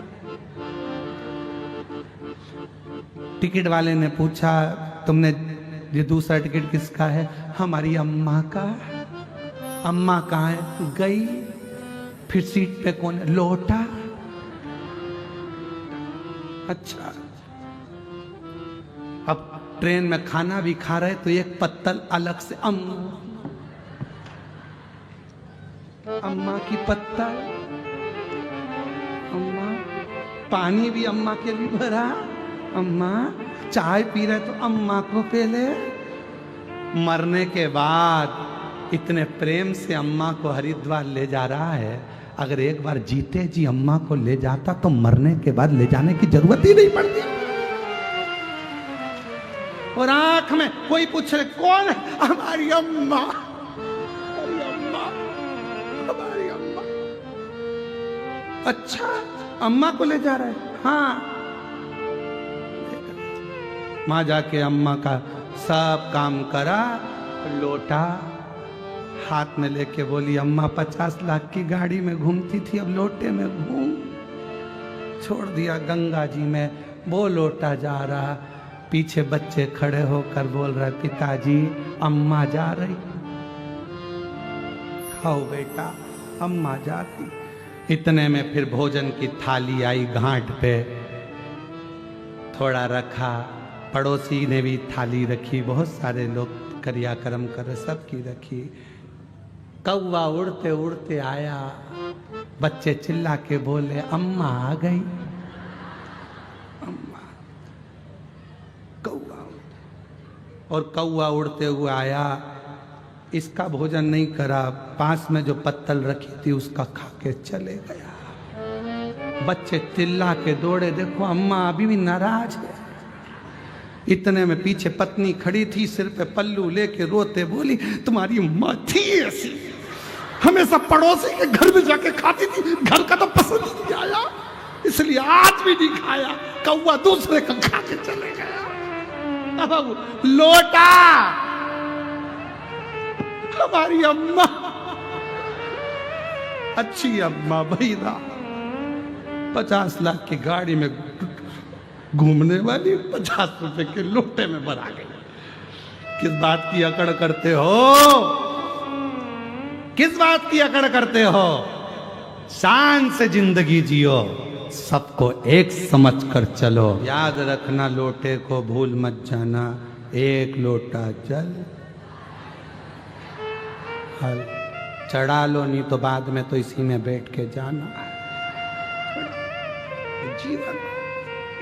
टिकट वाले ने पूछा, तुमने ये दूसरा टिकट किसका है? हमारी अम्मा का। अम्मा कहाँ है? गई। फिर सीट पे कौन है? लोटा। अच्छा, अब ट्रेन में खाना भी खा रहे तो एक पत्तल अलग से अम्मा की पत्तल, अम्मा। पानी भी अम्मा के लिए भरा, अम्मा। चाय पी रहे तो अम्मा को पहले। मरने के बाद इतने प्रेम से अम्मा को हरिद्वार ले जा रहा है। अगर एक बार जीते जी अम्मा को ले जाता तो मरने के बाद ले जाने की जरूरत ही नहीं पड़ती। और आंख में कोई पूछ रहे कौन है? हमारी अम्मा, हमारी अम्मा, हमारी अम्मा। अच्छा, अम्मा को ले जा रहा है? हाँ। मां जाके अम्मा का सब काम करा, लोटा हाथ में लेके बोली, अम्मा 50 लाख की गाड़ी में घूमती थी, अब लोटे में घूम। छोड़ दिया गंगा जी में, वो लोटा जा रहा। पीछे बच्चे खड़े होकर बोल रहे, पिताजी अम्मा जा रही। खाओ बेटा, अम्मा जा रही। इतने में फिर भोजन की थाली आई घाट पे, थोड़ा रखा। पड़ोसी ने भी थाली रखी, बहुत सारे लोग क्रियाक्रम कर सबकी रखी। कौवा उड़ते उड़ते आया, बच्चे चिल्ला के बोले, अम्मा आ गई। अम्मा। कौवा, और कौवा उड़ते हुए आया, इसका भोजन नहीं करा, पास में जो पत्तल रखी थी उसका खा के चले गया। बच्चे चिल्ला के दौड़े, देखो अम्मा अभी भी नाराज है। इतने में पीछे पत्नी खड़ी थी, सिर पे पल्लू लेके रोते बोली, तुम्हारी अम्मा थी ऐसी, हमेशा पड़ोसी के घर में जाके खाती थी, घर का तो पसंद नहीं आया, इसलिए आज भी नहीं खाया। कौवा दूसरे का खा के चले गया। अब लोटा, हमारी अम्मा अच्छी अम्मा भैया 50 लाख की गाड़ी में घूमने वाली 50 रुपए के लोटे में भरा गई। किस बात की अकड़ करते हो? किस बात की अकड़ करते हो? शान से जिंदगी जियो, सबको एक समझ कर चलो। याद रखना, लोटे को भूल मत जाना, एक लोटा जल हल चढ़ा लो, नहीं तो बाद में तो इसी में बैठ के जाना। जीवन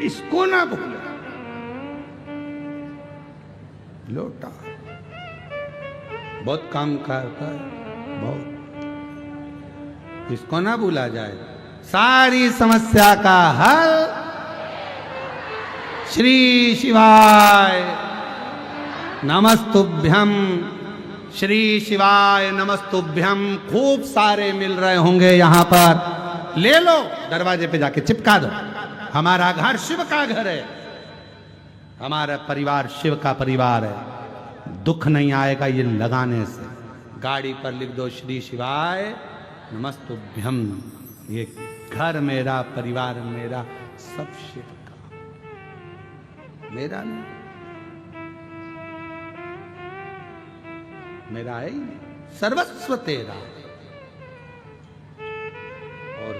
इसको ना भूलो। लोटा बहुत काम करता है, बहुत, इसको ना भूला जाए। सारी समस्या का हल श्री शिवाय नमस्तुभ्यम, श्री शिवाय नमस्तुभ्यम। खूब सारे मिल रहे होंगे यहाँ पर, ले लो, दरवाजे पे जाके चिपका दो। हमारा घर शिव का घर है, हमारा परिवार शिव का परिवार है। दुख नहीं आएगा ये लगाने से। गाड़ी पर लिख दो श्री शिवाय नमस्तुभ्यम। ये घर मेरा, परिवार मेरा, सब शिव का, मेरा नहीं, मेरा है ही नहीं, सर्वस्व तेरा। और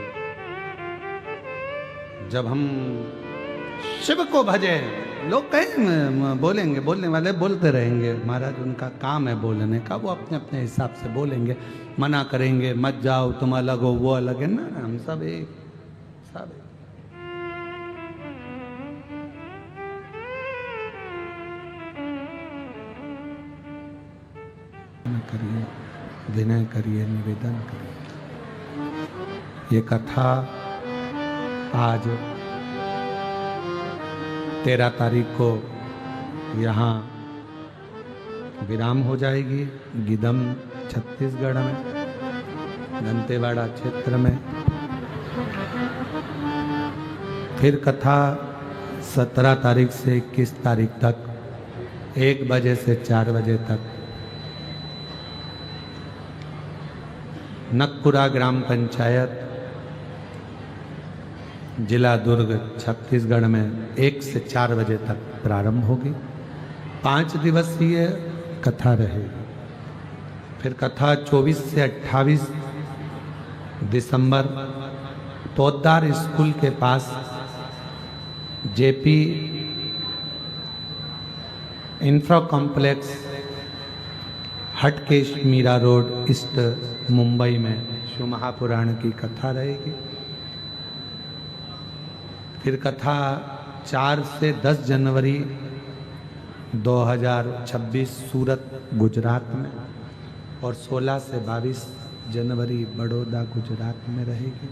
जब हम शिव को भजे, लोग कहें बोलेंगे, बोलने वाले बोलते रहेंगे, महाराज उनका काम है बोलने का, वो अपने अपने हिसाब से बोलेंगे, मना करेंगे, मत जाओ तुम अलग हो वो अलग है। ना, हम सब एक, सब एक। करिए, विनय करिए, निवेदन करिए। ये कथा आज 13 तारीख को यहाँ विराम हो जाएगी। गिदम छत्तीसगढ़ में, दंतेवाड़ा क्षेत्र में। फिर कथा 17 तारीख से 21 तारीख तक 1 बजे से 4 बजे तक नकपुरा ग्राम पंचायत, जिला दुर्ग, छत्तीसगढ़ में 1 से 4 बजे तक प्रारंभ होगी। 5 दिवसीय कथा रहेगी। फिर कथा 24 से 28 दिसंबर पोद्दार स्कूल के पास JP Infra Complex, Hatkesh Mira Road East, Mumbai में शिव महापुराण की कथा रहेगी। फिर कथा 4 से 10 जनवरी 2026 सूरत, गुजरात में, और 16 से 22 जनवरी बड़ौदा, गुजरात में रहेगी।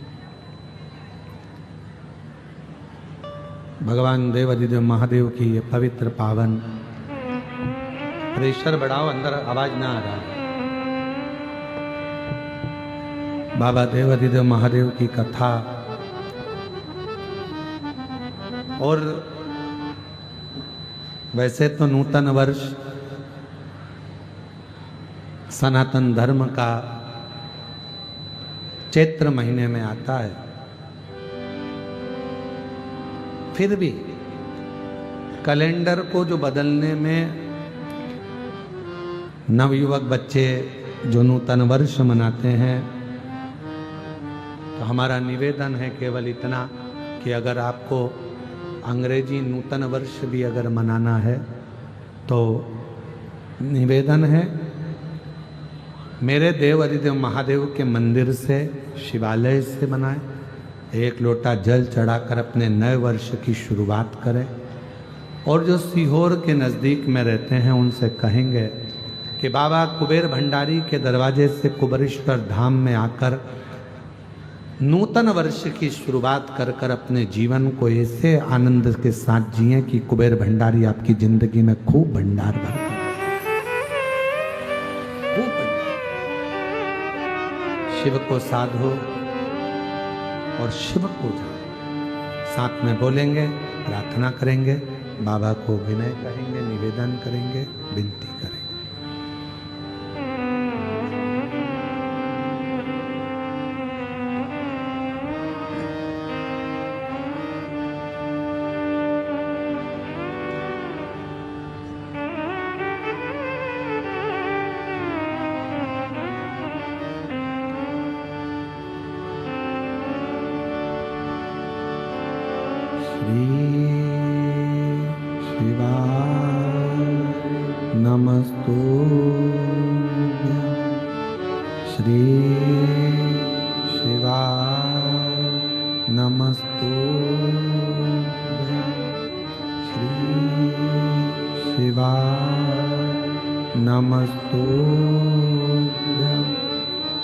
भगवान देवाधिदेव महादेव की ये पवित्र पावन, प्रेशर बढ़ाओ, अंदर आवाज ना आ रहा है। बाबा देवाधिदेव महादेव की कथा और वैसे तो नूतन वर्ष सनातन धर्म का चैत्र महीने में आता है, फिर भी कैलेंडर को जो बदलने में नवयुवक बच्चे जो नूतन वर्ष मनाते हैं, तो हमारा निवेदन है केवल इतना कि अगर आपको अंग्रेजी नूतन वर्ष भी अगर मनाना है तो निवेदन है मेरे देव अधिदेव महादेव के मंदिर से, शिवालय से मनाएं। 1 लोटा जल चढ़ाकर अपने नए वर्ष की शुरुआत करें। और जो सीहोर के नज़दीक में रहते हैं उनसे कहेंगे कि बाबा कुबेर भंडारी के दरवाजे से कुबेरेश्वर धाम में आकर नूतन वर्ष की शुरुआत कर कर अपने जीवन को ऐसे आनंद के साथ जिए कि कुबेर भंडारी आपकी जिंदगी में खूब भंडार भर दें। खूब भंडार। शिव को साधो और शिव पूजा साथ में बोलेंगे, प्रार्थना करेंगे, बाबा को विनय करेंगे, निवेदन करेंगे, विनती करेंगे। श्री शिवाय नमस्तुभ्यं, श्री शिवाय नमस्तुभ्यं,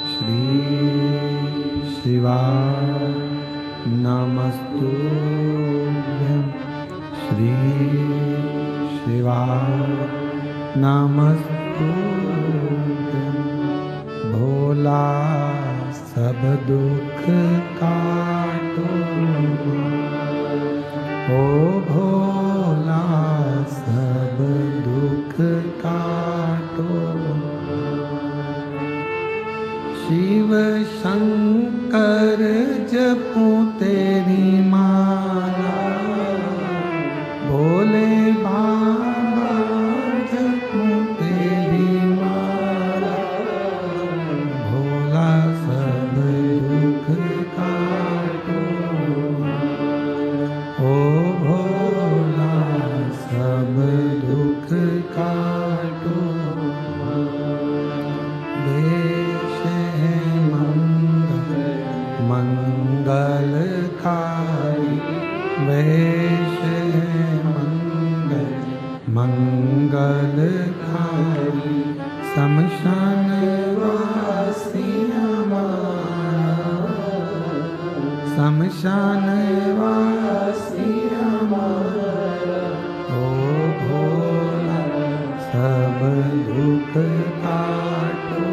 श्री शिवाय नमस्तुभ्यं, श्री शिवाय नमस्तुभ्यं। भोला सब दुख काटो, ओ भोला सब दुख काटो। शिव शंकर जपूं तेरी माला, भोले बाबा जपूं तेरी माला। भोला सब दुख काटो, ओ भोला सब दुख काटो। देश है मंगलकारी, वेश है मंगलकारी। शमशान वासी हमारा, शमशान वासी हमारा। ओ भोला सब दुख काटो,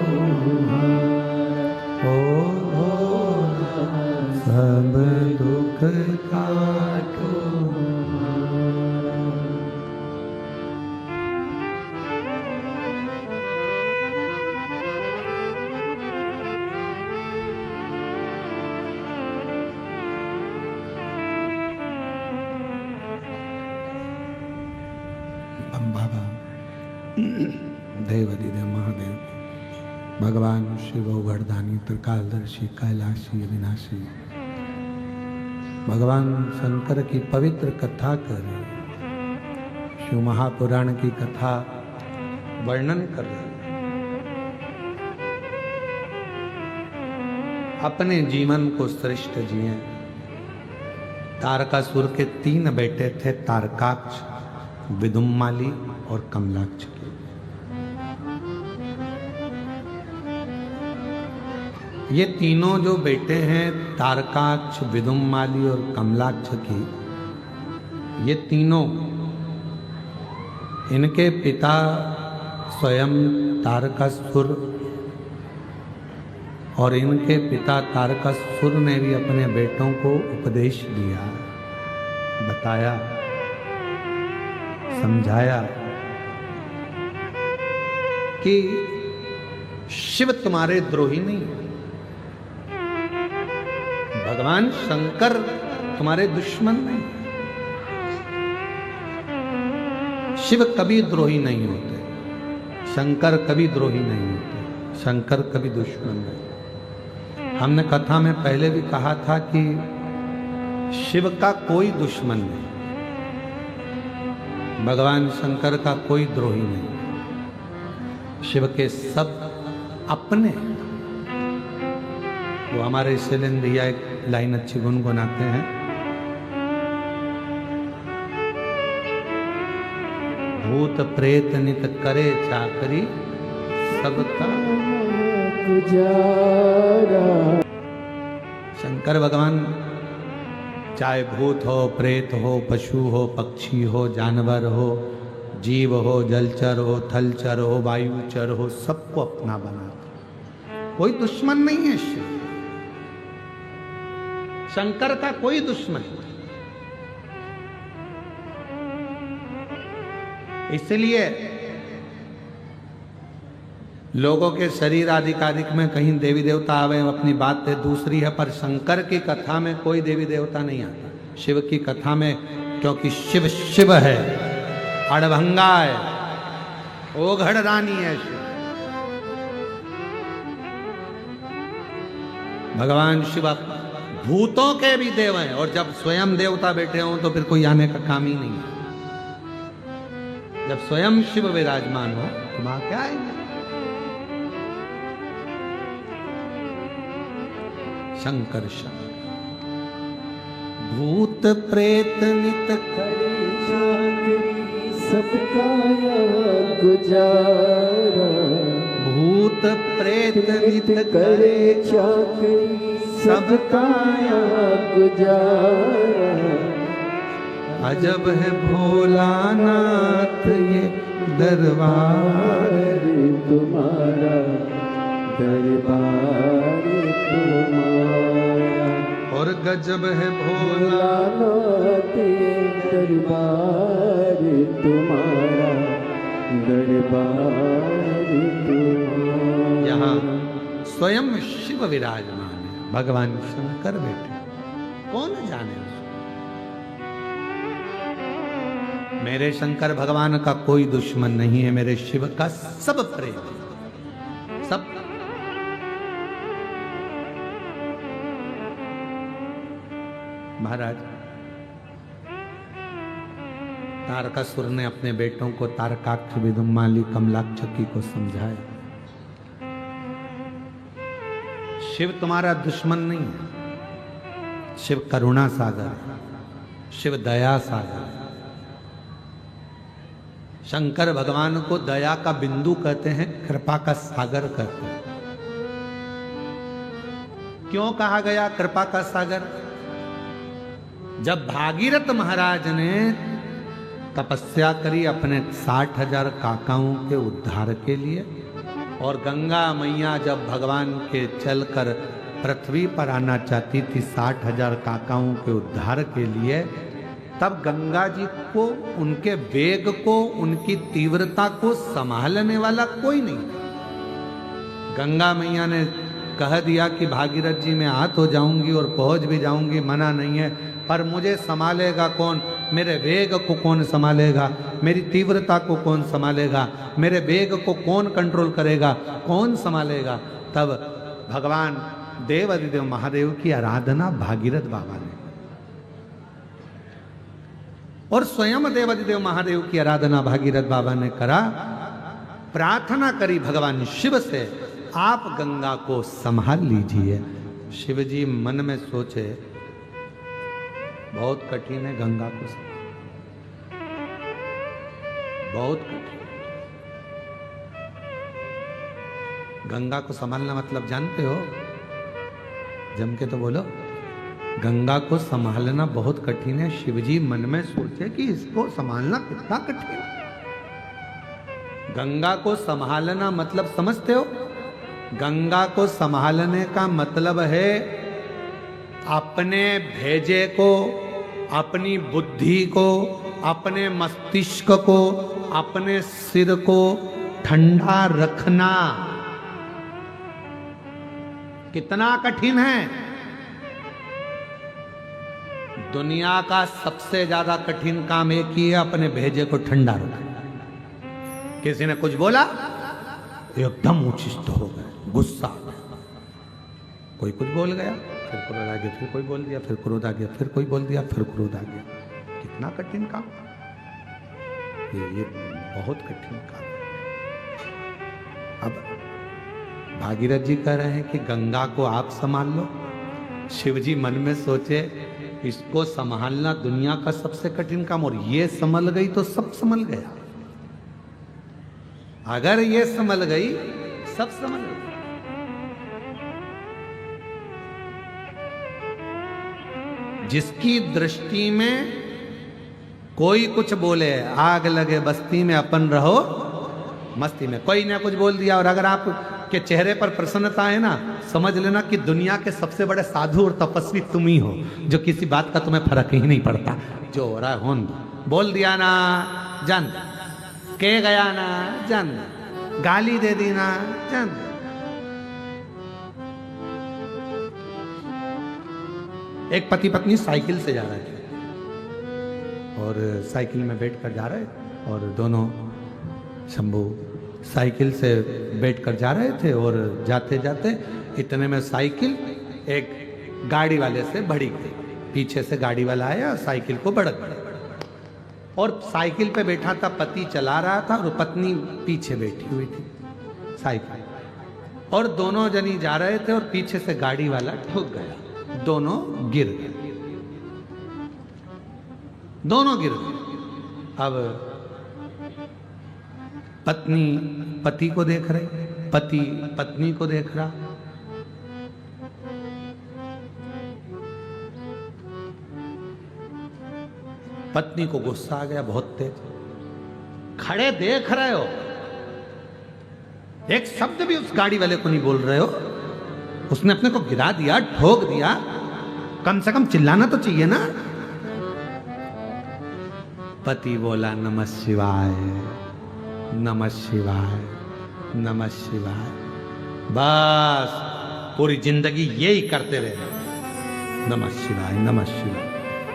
ओ भोला सब दुख काटो। क्यों हमारा। बाबा देवादिदेव महादेव भगवान शिव गर्दानी त्रिकालदर्शी कैलाशी अविनाशी भगवान शंकर की पवित्र कथा कर रहे हैं। शिव महापुराण की कथा वर्णन कर रहे हैं। अपने जीवन को श्रेष्ठ जिए। तारकासुर के 3 बेटे थे, तारकाक्ष, विदुम्माली और कमलाक्ष के। ये तीनों जो बेटे हैं, तारकाक्ष, विदुम्माली और कमलाक्ष की, ये तीनों, इनके पिता स्वयं तारकासुर और इनके पिता तारकासुर ने भी अपने बेटों को उपदेश दिया, बताया, समझाया कि शिव तुम्हारे द्रोही नहीं, भगवान शंकर तुम्हारे दुश्मन नहीं। शिव कभी द्रोही नहीं होते, शंकर कभी द्रोही नहीं होते, शंकर कभी दुश्मन नहीं। हमने कथा में पहले भी कहा था कि शिव का कोई दुश्मन नहीं, भगवान शंकर का कोई द्रोही नहीं। शिव के सब अपने। वो हमारे शैलेंद्र भैया एक लाइन अच्छी गुनगुनाते हैं, भूत प्रेत नित करे चाकरी सबका गुजारा। शंकर भगवान चाहे भूत हो, प्रेत हो, पशु हो, पक्षी हो, जानवर हो, जीव हो, जलचर हो, थलचर हो, वायुचर हो, सबको अपना बनाता। कोई दुश्मन नहीं है शिव, शंकर का कोई दुश्मन नहीं। इसलिए लोगों के शरीर आदिकादिक में कहीं देवी देवता आवे अपनी बात है दूसरी है, पर शंकर की कथा में कोई देवी देवता नहीं आता। शिव की कथा में, क्योंकि शिव शिव है, अड़भंगा है, ओघड़ रानी है शिव। भगवान शिव भूतों के भी देव हैं, और जब स्वयं देवता बैठे हों तो फिर कोई आने का काम ही नहीं है। जब स्वयं शिव विराजमान हो तो वहां क्या आएंगे। शंकर शंकर भूत प्रेत नित करे चाकरी सबका गुजारा। भूत प्रेत नित करे चाकरी सबका गुजारा। अजब है भोलानाथ ये दरबार तुम्हारा, दरबार तुम्हारा। और गजब है भोला भोलानाथ ये दरबार तुम्हारा, दरबार तुम्हारा। यहाँ स्वयं शिव विराजमान है, भगवान शंकर बैठे, कौन जाने। मेरे शंकर भगवान का कोई दुश्मन नहीं है, मेरे शिव का सब प्रेम, सब। महाराज तारकासुर ने अपने बेटों को तारकाक्ष, विदुम्माली, कमलाक्षकी को समझाया, शिव तुम्हारा दुश्मन नहीं है, शिव करुणा सागर है, शिव दया सागर है। शंकर भगवान को दया का बिंदु कहते हैं, कृपा का सागर कहते हैं। क्यों कहा गया कृपा का सागर? जब भागीरथ महाराज ने तपस्या करी अपने 60,000 काकाओं के उद्धार के लिए, और गंगा मैया जब भगवान के चलकर पृथ्वी पर आना चाहती थी 60,000 काकाओं के उद्धार के लिए, तब गंगा जी को, उनके वेग को, उनकी तीव्रता को संभालने वाला कोई नहीं था। गंगा मैया ने कह दिया कि भागीरथ जी मैं हाथ हो जाऊंगी और पहुंच भी जाऊंगी, मना नहीं है, पर मुझे संभालेगा कौन? मेरे वेग को कौन संभालेगा? मेरी तीव्रता को कौन संभालेगा? मेरे वेग को कौन कंट्रोल करेगा? कौन संभालेगा? तब भगवान देवाधिदेव महादेव की आराधना भागीरथ बाबा ने, और स्वयं देवाधिदेव महादेव की आराधना भागीरथ बाबा ने करा। प्रार्थना करी भगवान शिव से, आप गंगा को संभाल लीजिए। शिव जी मन में सोचे, बहुत कठिन है गंगा को बहुत कठिन। गंगा को संभालना मतलब जानते हो? जम के तो बोलो। गंगा को संभालना बहुत कठिन है। शिवजी मन में सोचे कि इसको संभालना कितना कठिन है। गंगा को संभालना मतलब समझते हो? गंगा को संभालने का मतलब है अपने भेजे को, अपनी बुद्धि को, अपने मस्तिष्क को, अपने सिर को ठंडा रखना। कितना कठिन है। दुनिया का सबसे ज्यादा कठिन काम एक ही है, अपने भेजे को ठंडा रखना। किसी ने कुछ बोला, एकदम उचित हो गए, गुस्सा। कोई कुछ बोल गया, फिर क्रोध आ गया, फिर कोई बोल दिया, फिर क्रोध आ गया, फिर कोई बोल दिया, फिर क्रोध आ गया। कितना कठिन काम, ये बहुत कठिन काम। अब भागीरथ जी कह रहे हैं कि गंगा को आप संभाल लो। शिव जी मन में सोचे, इसको संभालना दुनिया का सबसे कठिन काम, और ये संभल गई तो सब संभल गया। अगर ये संभल गई, सब संभल गई। जिसकी दृष्टि में कोई कुछ बोले, आग लगे बस्ती में अपन रहो मस्ती में। कोई ने कुछ बोल दिया और अगर आप के चेहरे पर प्रसन्नता है ना, समझ लेना कि दुनिया के सबसे बड़े साधु और तपस्वी तुम ही हो, जो किसी बात का तुम्हें फर्क ही नहीं पड़ता। जो हो रहा है होन दो। बोल दिया ना, जान। के गया ना, जान। गाली दे दी ना, जान। एक पति पत्नी साइकिल से जा रहे थे और साइकिल में बैठकर जा रहे, और दोनों शंभू साइकिल से बैठकर जा रहे थे, और जाते जाते इतने में साइकिल एक गाड़ी वाले से भड़ी गई। पीछे से गाड़ी वाला आया, साइकिल को भड़क गया, और साइकिल पे बैठा था पति, चला रहा था, और पत्नी पीछे बैठी हुई थी साइकिल, और दोनों जनी जा रहे थे, और पीछे से गाड़ी वाला ठोक गया। दोनों गिर गए, दोनों गिर गए। अब पत्नी पति को देख रही, पति पत्नी को देख रहा। पत्नी को गुस्सा आ गया बहुत तेज। खड़े देख रहे हो, एक शब्द भी उस गाड़ी वाले को नहीं बोल रहे हो। उसने अपने को गिरा दिया, ठोक दिया, कम से कम चिल्लाना तो चाहिए ना। पति बोला, नमः शिवाय, नमः शिवाय, नमः शिवाय। बस पूरी जिंदगी यही करते रहे, नमः शिवाय, नमः शिवाय।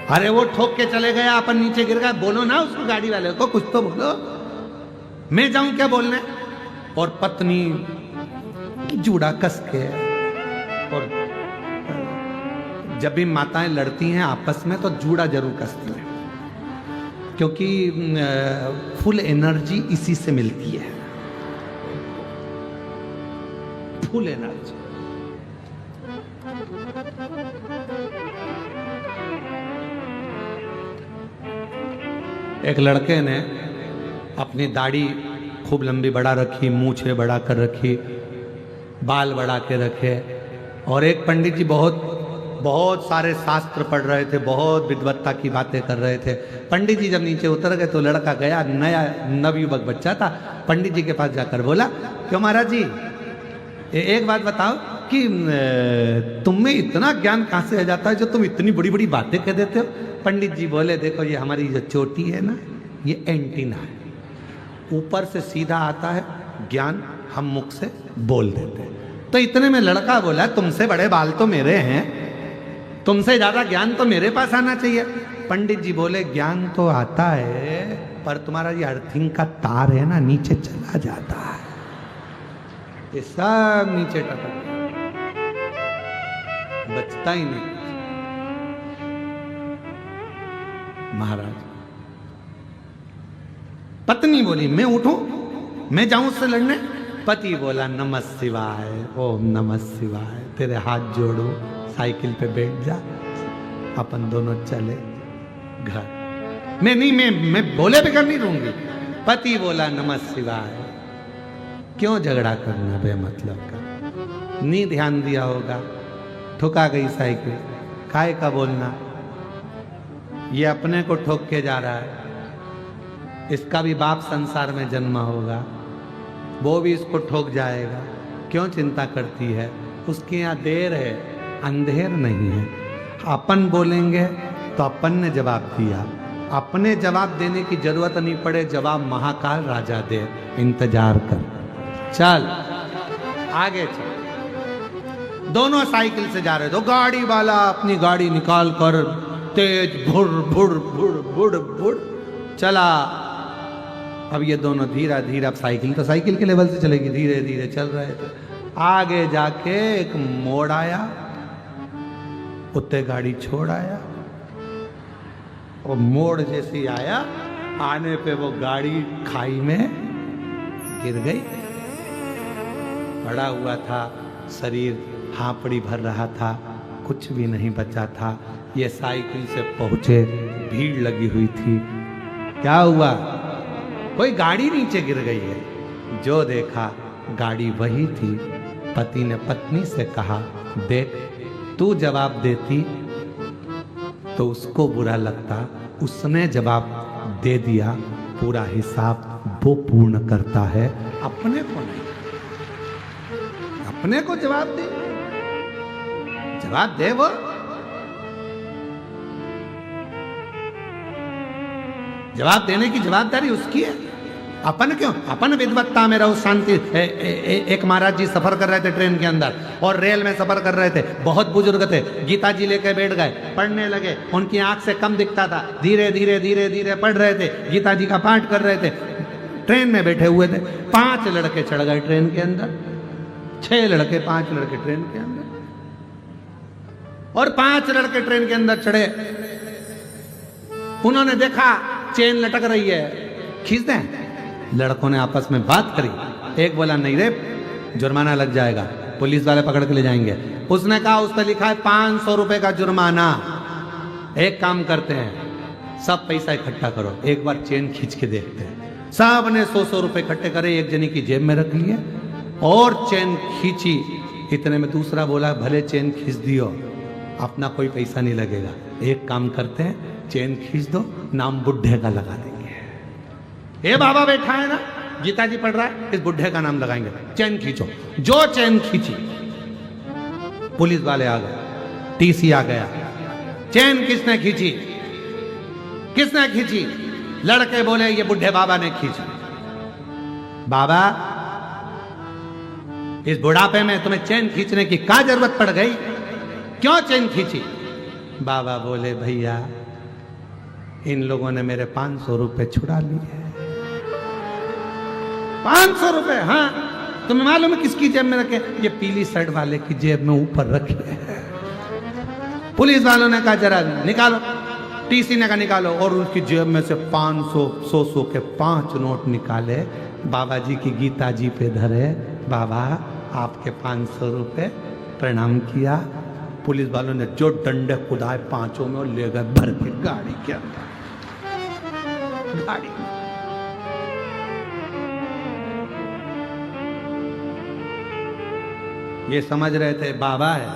अरे वो ठोक के चले गया, अपन नीचे गिर गया। बोलो ना उसको, गाड़ी वाले को कुछ तो बोलो। मैं जाऊं क्या बोलने? और पत्नी जूड़ा कस के, और जब भी माताएं लड़ती हैं आपस में तो जूड़ा जरूर कसती हैं, क्योंकि फुल एनर्जी इसी से मिलती है, फुल एनर्जी। एक लड़के ने अपनी दाढ़ी खूब लंबी बढ़ा रखी, मूछे बढ़ा कर रखी, बाल बढ़ा के रखे, और एक पंडित जी बहुत सारे शास्त्र पढ़ रहे थे, बहुत विद्वत्ता की बातें कर रहे थे। पंडित जी जब नीचे उतर गए तो लड़का गया, नया नवयुवक बच्चा था, पंडित जी के पास जाकर बोला, क्यों महाराज जी, एक बात बताओ, कि तुम में इतना ज्ञान कहाँ से आ जाता है जो तुम इतनी बड़ी बड़ी बातें कह देते हो। पंडित जी बोले देखो ये हमारी जो चोटी है ना, ये एंटीना है, ऊपर से सीधा आता है ज्ञान, हम मुख से बोल देते हैं। तो इतने में लड़का बोला तुमसे बड़े बाल तो मेरे हैं, तुमसे ज्यादा ज्ञान तो मेरे पास आना चाहिए। पंडित जी बोले ज्ञान तो आता है पर तुम्हारा ये अर्थिंग का तार है ना, नीचे चला जाता है, ये सब नीचे टपक बचता ही नहीं। महाराज पत्नी बोली मैं उठूं, मैं जाऊं उससे लड़ने। पति बोला नमः शिवाय, ओम नमः शिवाय, तेरे हाथ जोड़ो, साइकिल पे बैठ जा, अपन दोनों चले घर। मैं बोले बगैर नहीं रहूंगी। पति बोला नमः शिवाय। क्यों झगड़ा करना बेमतलब का? नहीं ध्यान दिया होगा, ठुका गई साइकिल, काय का बोलना, ये अपने को ठोक के जा रहा है, इसका भी बाप संसार में जन्मा होगा, वो भी इसको ठोक जाएगा, क्यों चिंता करती है? उसके यहाँ देर है, अंधेर नहीं है। अपन बोलेंगे तो अपन ने जवाब दिया, अपने जवाब देने की जरूरत नहीं पड़े, जवाब महाकाल राजा दे, इंतजार कर, चल आगे चल। दोनों साइकिल से जा रहे तो गाड़ी वाला अपनी गाड़ी निकाल कर तेज भुड़ भुड़ भुड़ भुड़ भुड़ चला। अब ये दोनों धीरे धीरे, अब साइकिल तो साइकिल के लेवल से चलेगी, धीरे धीरे चल रहे थे। आगे जाके एक मोड़ आया, उत्ते गाड़ी छोड़ आया, और मोड़ जैसी आया, आने पे वो गाड़ी खाई में गिर गई। पड़ा हुआ था शरीर, हांपड़ी भर रहा था, कुछ भी नहीं बचा था। ये साइकिल से पहुंचे, भीड़ लगी हुई थी। क्या हुआ? कोई गाड़ी नीचे गिर गई है। जो देखा गाड़ी वही थी। पति ने पत्नी से कहा देख, तू जवाब देती तो उसको बुरा लगता, उसने जवाब दे दिया, पूरा हिसाब वो पूर्ण करता है, अपने को नहीं। अपने को जवाब दे, जवाब दे वो। जवाब देने की जवाबदारी उसकी है, अपन क्यों? अपन विद्वत्ता में रहो, शांति। एक महाराज जी सफर कर रहे थे ट्रेन के अंदर, और रेल में सफर कर रहे थे, बहुत बुजुर्ग थे, गीता जी लेके बैठ गए, पढ़ने लगे। उनकी आंख से कम दिखता था, धीरे धीरे धीरे धीरे पढ़ रहे थे, गीता जी का पाठ कर रहे थे। ट्रेन में बैठे हुए थे, 5 लड़के चढ़ गए ट्रेन के अंदर, 6 लड़के 5 लड़के ट्रेन के अंदर, और 5 लड़के ट्रेन के अंदर चढ़े। उन्होंने देखा चेन लटक रही है, खींच दें। लड़कों ने आपस में बात करी। एक बोला नहीं रे, जुर्माना लग जाएगा, पुलिस वाले पकड़ के ले जाएंगे। उसने कहा उस पर लिखा है 500 रुपए का जुर्माना। एक काम करते हैं, सब पैसा इकट्ठा करो, एक बार चेन खींच के देखते हैं। सब ने 100 रुपए इकट्ठे करे, एक जनी की जेब में रख लिए और चेन खींची। इतने में दूसरा बोला भले चेन खींच दियो, अपना कोई पैसा नहीं लगेगा, एक काम करते हैं, चेन खींच दो, नाम बुढ़े का लगा देंगे। ये बाबा बैठा है ना, गीता जी पढ़ रहा है, इस बुढ़े का नाम लगाएंगे, चेन खींचो। जो चेन खींची, पुलिस वाले आ गए, टीसी आ गया। चेन किसने खींची? किसने खींची? लड़के बोले ये बुढ़े बाबा ने खींची। बाबा, इस बुढ़ापे में तुम्हें चेन खींचने की क्या जरूरत पड़ गई? क्यों चेन खींची? बाबा बोले भैया, इन लोगों ने मेरे 500 रुपए छुड़ा लिए। 500 रुपए? हाँ, तुम्हें मालूम है किसकी जेब में रखे? ये पीली शर्ट वाले की जेब में ऊपर रखे। पुलिस वालों ने कहा जरा निकालो, टीसी ने कहा निकालो, और उसकी जेब में से 500 100 के 5 नोट निकाले, बाबा जी की गीता जी पे धरे। बाबा आपके 500 रुपए, प्रणाम किया। पुलिस वालों ने जो डंडे कुदाए 5 में और ले गए भर के गाड़ी के अंदर। गाड़ी ये समझ रहे थे बाबा है,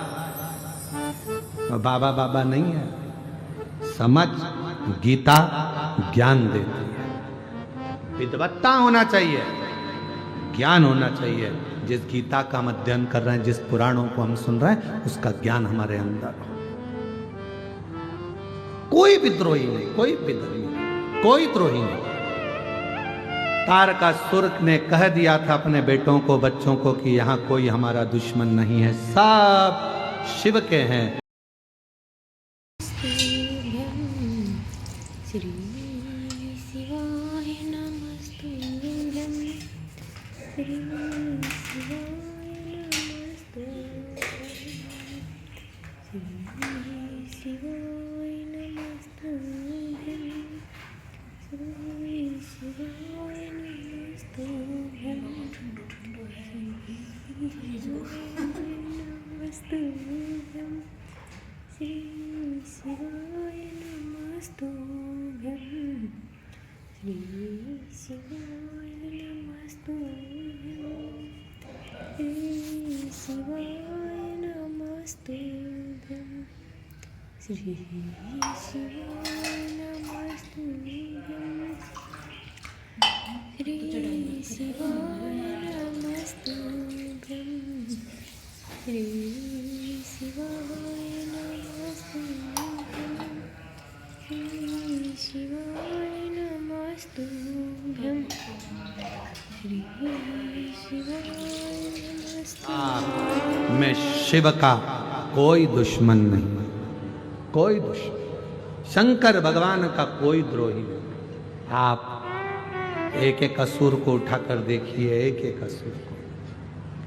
बाबा बाबा नहीं है। समझ, गीता ज्ञान देती है। विद्वत्ता होना चाहिए, ज्ञान होना चाहिए। जिस गीता का हम अध्ययन कर रहे हैं, जिस पुराणों को हम सुन रहे हैं, उसका ज्ञान हमारे अंदर हो। कोई विद्रोही नहीं, कोई विद्रोही नहीं, कोई द्रोही नहीं। तारकासुर ने कह दिया था अपने बेटों को, बच्चों को कि यहां कोई हमारा दुश्मन नहीं है, सब शिव के हैं। श्री शिवाय नमस्तुभ्यं श्री शिवाय नमस्तुभ्यं श्री शिवाय नमस्तुभ्यं श्री शिवाय नमस्तुभ्यं श्री नमस्तुभ्यं श्री शिवाय नमस्तुभ्यं श्री शिवाय नमस्तुभ्यं श्री शिवाय नमस्तुभ्यं श्री शिवाय नमस्तुभ्यं श्री शिवाय नमस्तुभ्यं श्री शिवाय नमस्तुभ्यं श्री शिवाय नमस्तुभ्यं श्री शिवाय नमस्तुभ्यं। मैं शिव का कोई दुश्मन नहीं, कोई दुश्मन, शंकर भगवान का कोई द्रोही नहीं। आप एक एक असुर को उठाकर देखिए, एक एक असुर को,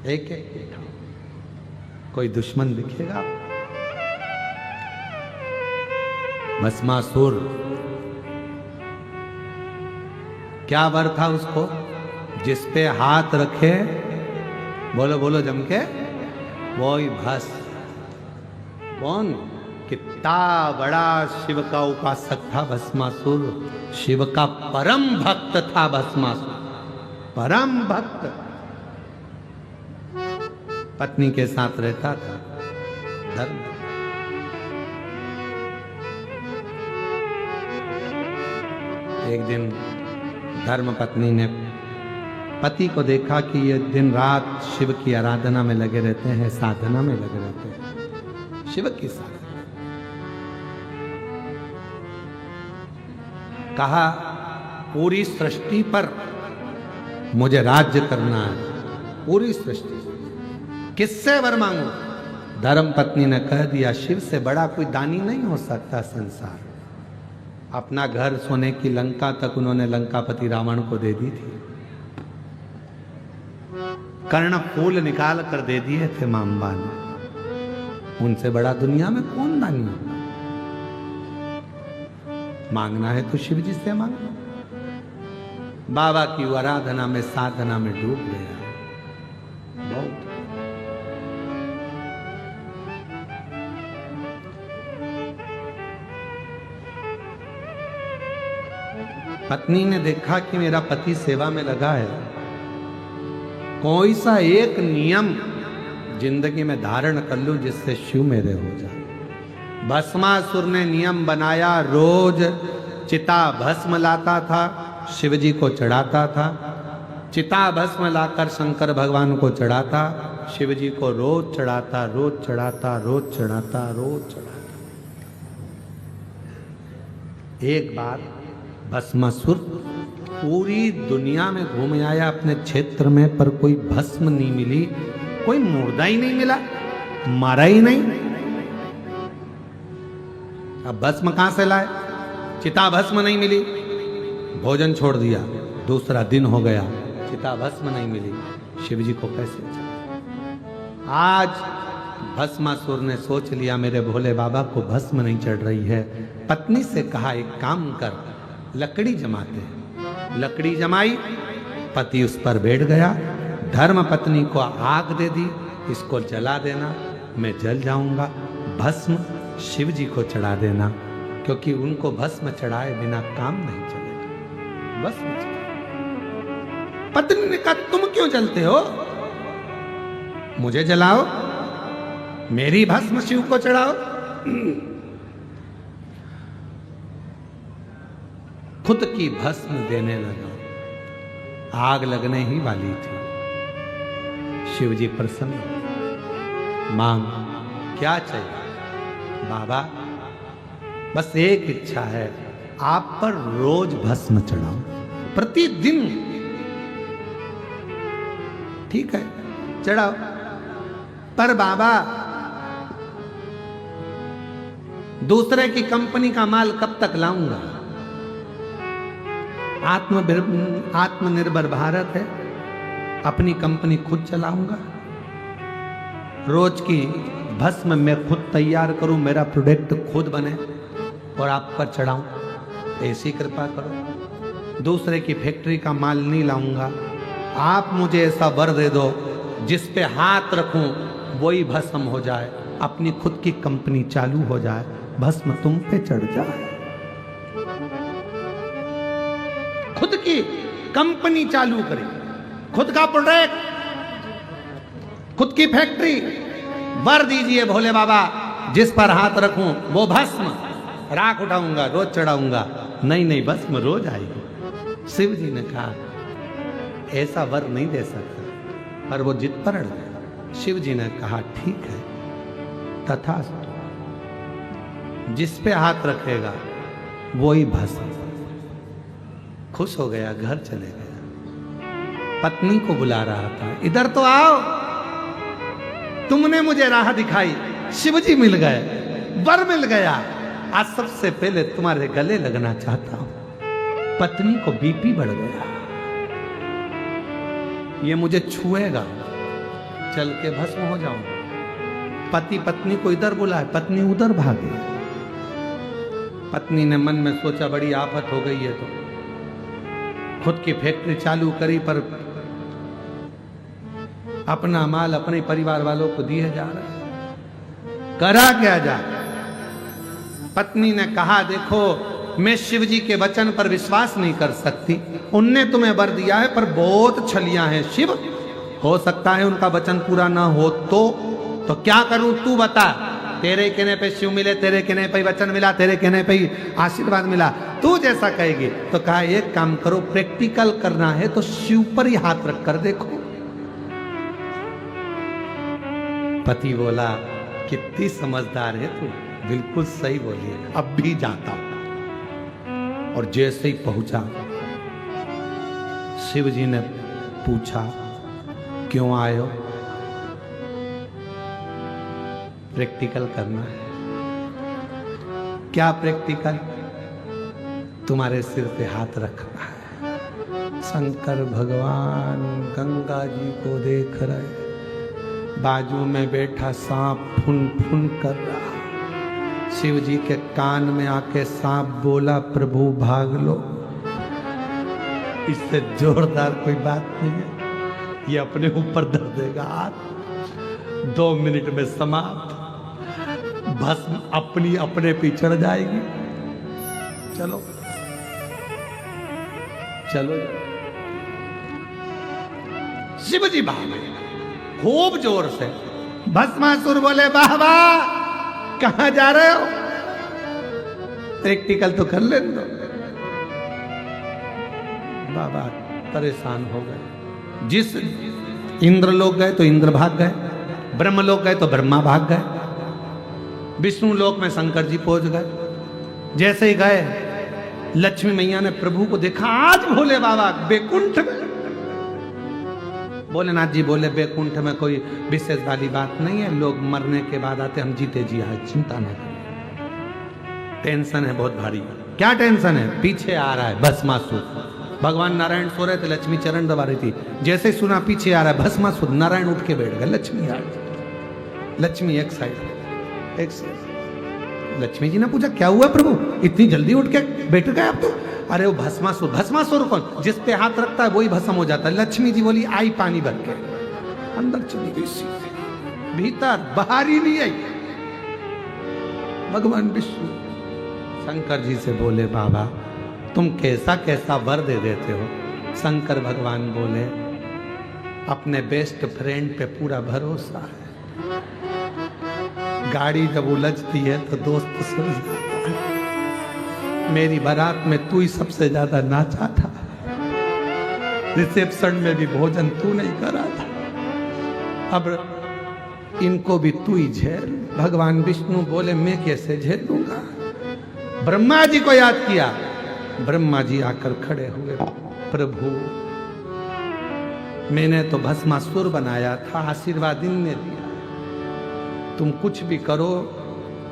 एक एक उठाओ, कोई दुश्मन दिखेगा? भस्मासुर, क्या वर था उसको? जिस पे हाथ रखे, बोलो बोलो जम के, वो ही भस्म। कौन? कितना बड़ा शिव का उपासक था भस्मासुर, शिव का परम भक्त था भस्मासुर, परम भक्त। पत्नी के साथ रहता था, धर्म। एक दिन धर्म पत्नी ने पति को देखा कि ये दिन रात शिव की आराधना में लगे रहते हैं, साधना में लगे रहते हैं, शिव की साधना। कहा पूरी सृष्टि पर मुझे राज्य करना है, पूरी सृष्टि। किससे वर मांगू? धर्म पत्नी ने कह दिया, शिव से बड़ा कोई दानी नहीं हो सकता संसार। अपना घर सोने की लंका तक उन्होंने लंकापति रावण को दे दी थी, कर्ण फूल निकाल कर दे दिए थे मांबा ने। उनसे बड़ा दुनिया में कौन दानी होगा? मांगना है तो शिव जी से मांगो। बाबा की आराधना में, साधना में डूब गया बहुत। पत्नी ने देखा कि मेरा पति सेवा में लगा है, कोई सा एक नियम जिंदगी में धारण कर लूं जिससे शिव मेरे हो जाए। भस्मासुर ने नियम बनाया, रोज चिता भस्म लाता था, शिव जी को चढ़ाता था। चिता भस्म लाकर शंकर भगवान को चढ़ाता, शिव जी को रोज चढ़ाता, रोज चढ़ाता, रोज चढ़ाता, रोज चढ़ाता। एक बार भस्मासुर पूरी दुनिया में घूम आया अपने क्षेत्र में, पर कोई भस्म नहीं मिली, कोई मुर्दा ही नहीं मिला, मारा ही नहीं। अब भस्म कहां से लाए? चिता भस्म नहीं मिली, भोजन छोड़ दिया, दूसरा दिन हो गया, चिता भस्म नहीं मिली, शिव जी को कैसे चढ़ाए? आज भस्मासुर ने सोच लिया मेरे भोले बाबा को भस्म नहीं चढ़ रही है। पत्नी से कहा एक काम कर, लकड़ी जमाते हैं। लकड़ी जमाई, पति उस पर बैठ गया। धर्म पत्नी को आग दे दी, इसको जला देना, मैं जल जाऊंगा। भस्म शिव जी को चढ़ा देना, क्योंकि उनको भस्म चढ़ाए बिना काम नहीं चलेगा। भस्म चढ़ा। पत्नी ने कहा तुम क्यों जलते हो? मुझे जलाओ, मेरी भस्म शिव को चढ़ाओ। खुद की भस्म देने लगा, आग लगने ही वाली थी। शिव जी प्रसन्न। मांग, क्या चाहिए? बाबा बस एक इच्छा है, आप पर रोज भस्म चढ़ाऊं, प्रतिदिन। ठीक है, चढ़ाओ, पर बाबा दूसरे की कंपनी का माल कब तक लाऊंगा? आत्मनिर्भर भारत है, अपनी कंपनी खुद चलाऊंगा। रोज की भस्म मैं खुद तैयार करूं, मेरा प्रोडक्ट खुद बने और आप पर चढ़ाऊं, ऐसी कृपा करो। दूसरे की फैक्ट्री का माल नहीं लाऊंगा, आप मुझे ऐसा वर दे दो जिस पे हाथ रखूं वही भस्म हो जाए, अपनी खुद की कंपनी चालू हो जाए, भस्म तुम पे चढ़ जाए। खुद की कंपनी चालू करें, खुद का प्रोडक्ट, खुद की फैक्ट्री। वर दीजिए भोले बाबा, जिस पर हाथ रखूं वो भस्म, राख उठाऊंगा, रोज चढ़ाऊंगा। नहीं नहीं, भस्म रोज आएगी। शिव जी ने कहा ऐसा वर नहीं दे सकता, पर वो जिद पर अड़ गए। शिव जी ने कहा ठीक है, तथास्तु, जिस पे हाथ रखेगा वही भस्म। खुश हो गया, घर चले गया। पत्नी को बुला रहा था, इधर तो आओ, तुमने मुझे राह दिखाई, शिव जी मिल गए, वर मिल गया, आज सबसे पहले तुम्हारे गले लगना चाहता हूं। पत्नी को बीपी बढ़ गया, ये मुझे छुएगा, चल के भस्म हो जाऊंगा। पति पत्नी को इधर बुलाए, पत्नी उधर भागे। पत्नी ने मन में सोचा बड़ी आफत हो गई है, तो खुद की फैक्ट्री चालू करी, पर अपना माल अपने परिवार वालों को दिए जा रहा है, करा क्या जाए। पत्नी ने कहा देखो, मैं शिव जी के वचन पर विश्वास नहीं कर सकती, उनने तुम्हें वर दिया है पर बहुत छलियां हैं शिव, हो सकता है उनका वचन पूरा ना हो तो क्या करूं तू बता। तेरे कहने पे शिव मिले, तेरे कहने पे वचन मिला, तेरे कहने पे आशीर्वाद मिला, तू जैसा कहेगी। तो कहा एक काम करो, प्रैक्टिकल करना है तो शिव पर ही हाथ रख कर देखो। पति बोला कितनी समझदार है तू, बिल्कुल सही बोली है, अब भी जाता हूं। और जैसे ही पहुंचा, शिव जी ने पूछा क्यों आए हो? प्रैक्टिकल करना है। क्या प्रैक्टिकल? तुम्हारे सिर पे हाथ रखना है। शंकर भगवान गंगा जी को देख रहे, बाजू में बैठा सांप फुन फुन कर रहा। शिव जी के कान में आके सांप बोला प्रभु भाग लो। इससे जोरदार कोई बात नहीं है, ये अपने ऊपर धर देगा हाथ। 2 मिनट में समाप्त, भस्म अपनी अपने पे चढ़ जाएगी। चलो चलो, शिव जी भागे खूब जोर से। भस्मासुर बोले वाह वाह, कहां जा रहे हो? प्रैक्टिकल तो कर लेने दो। बाबा परेशान हो गए। जिस इंद्र लोग गए तो इंद्र भाग गए, ब्रह्म लोग गए तो ब्रह्मा भाग गए, विष्णु लोक में शंकर जी पहुंच गए। जैसे ही गए, लक्ष्मी मैया ने प्रभु को देखा, आज भोले बाबा बैकुंठ में। भोलेनाथ जी बोले बैकुंठ में कोई विशेष वाली बात नहीं है, लोग मरने के बाद आते, हम जीते जी आए, चिंता न करें। टेंशन है बहुत भारी। क्या टेंशन है? पीछे आ रहा है भस्मासुर। भगवान नारायण सो रहे थे, लक्ष्मी चरण दबा रही थी। जैसे ही सुना पीछे आ रहा है भस्मासुर, नारायण उठ के बैठ गए, लक्ष्मी आ गई। लक्ष्मी एक साइड। लक्ष्मी जी ने पूछा क्या हुआ प्रभु, इतनी जल्दी उठ के बैठ गए आप तो? अरे वो भस्मासुर। भस्मासुर कौन? जिस पे हाथ रखता है वही भस्म हो जाता है। लक्ष्मी जी बोली आई पानी भर के, अंदर चली गई सीधे भीतर, बाहर ही नहीं आई। भगवान विष्णु शंकर जी से बोले बाबा तुम कैसा कैसा वर दे देते हो। शंकर भगवान बोले अपने बेस्ट फ्रेंड पे पूरा भरोसा है, गाड़ी जब उलझती है तो दोस्त सुन जाता है। मेरी बारात में तू ही सबसे ज्यादा नाचा था, रिसेप्शन में भी भोजन तू नहीं करा था, अब इनको भी तू ही झेल। भगवान विष्णु बोले मैं कैसे झेलूंगा। ब्रह्मा जी को याद किया। ब्रह्मा जी आकर खड़े हुए, प्रभु मैंने तो भस्मासुर बनाया था, आशीर्वाद इनने दिया, तुम कुछ भी करो।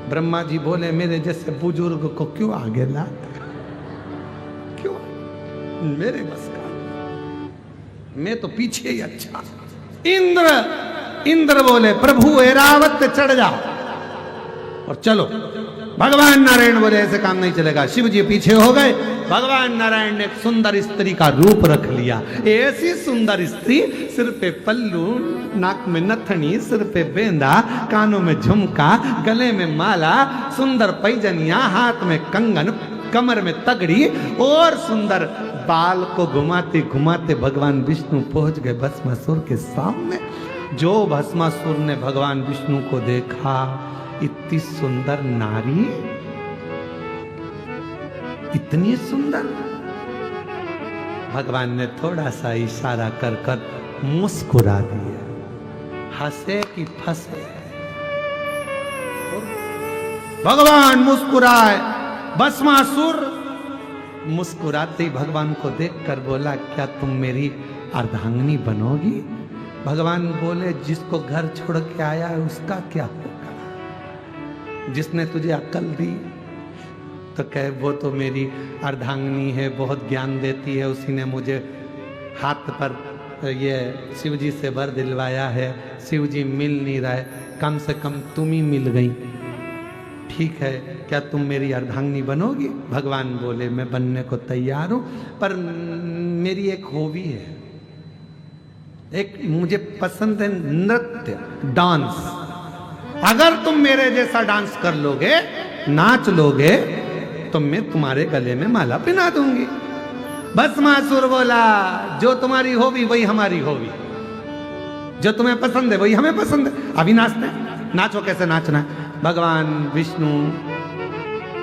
ब्रह्मा जी बोले मेरे जैसे बुजुर्ग को क्यों आगे लाते, क्यों, मेरे बस का, मैं तो पीछे ही अच्छा। इंद्र बोले प्रभु ऐरावत चढ़ जाओ और चलो। भगवान नारायण बोले ऐसे काम नहीं चलेगा। शिव जी पीछे हो गए। भगवान नारायण ने एक सुंदर स्त्री का रूप रख लिया। ऐसी सुंदर स्त्री, सिर पे पल्लू, नाक में नथनी, सिर पे बेंदा, कानों में झुमका, गले में माला, सुंदर पैजनिया, हाथ में कंगन, कमर में तगड़ी और सुंदर बाल को घुमाते घुमाते भगवान विष्णु पहुंच गए भस्मासुर के सामने। जो भस्मासुर ने भगवान विष्णु को देखा, इतनी सुंदर नारी, इतनी सुंदर, भगवान ने थोड़ा सा इशारा कर कर मुस्कुरा दिया। हंसे कि फंसे, भगवान मुस्कुराए। भस्मासुर मुस्कुराते ही भगवान को देखकर बोला क्या तुम मेरी अर्धांगिनी बनोगी। भगवान बोले जिसको घर छोड़ के आया है उसका क्या होगा, जिसने तुझे अक्ल दी तो कहे वो तो मेरी अर्धांगिनी है, बहुत ज्ञान देती है, उसी ने मुझे हाथ पर ये शिव जी से वर दिलवाया है। शिव जी मिल नहीं रहे, कम से कम तुम ही मिल गई, ठीक है, क्या तुम मेरी अर्धांगिनी बनोगी। भगवान बोले मैं बनने को तैयार हूं, पर मेरी एक हॉबी है, एक मुझे पसंद है नृत्य, डांस। अगर तुम मेरे जैसा डांस कर लोगे, नाच लोगे, तो मैं तुम्हारे गले में माला पहना दूंगी। भस्मासुर बोला जो तुम्हारी हॉबी वही हमारी हॉबी, जो तुम्हें पसंद है वही हमें पसंद है। अभी नाचते हैं, नाचो, कैसे नाचना है। भगवान विष्णु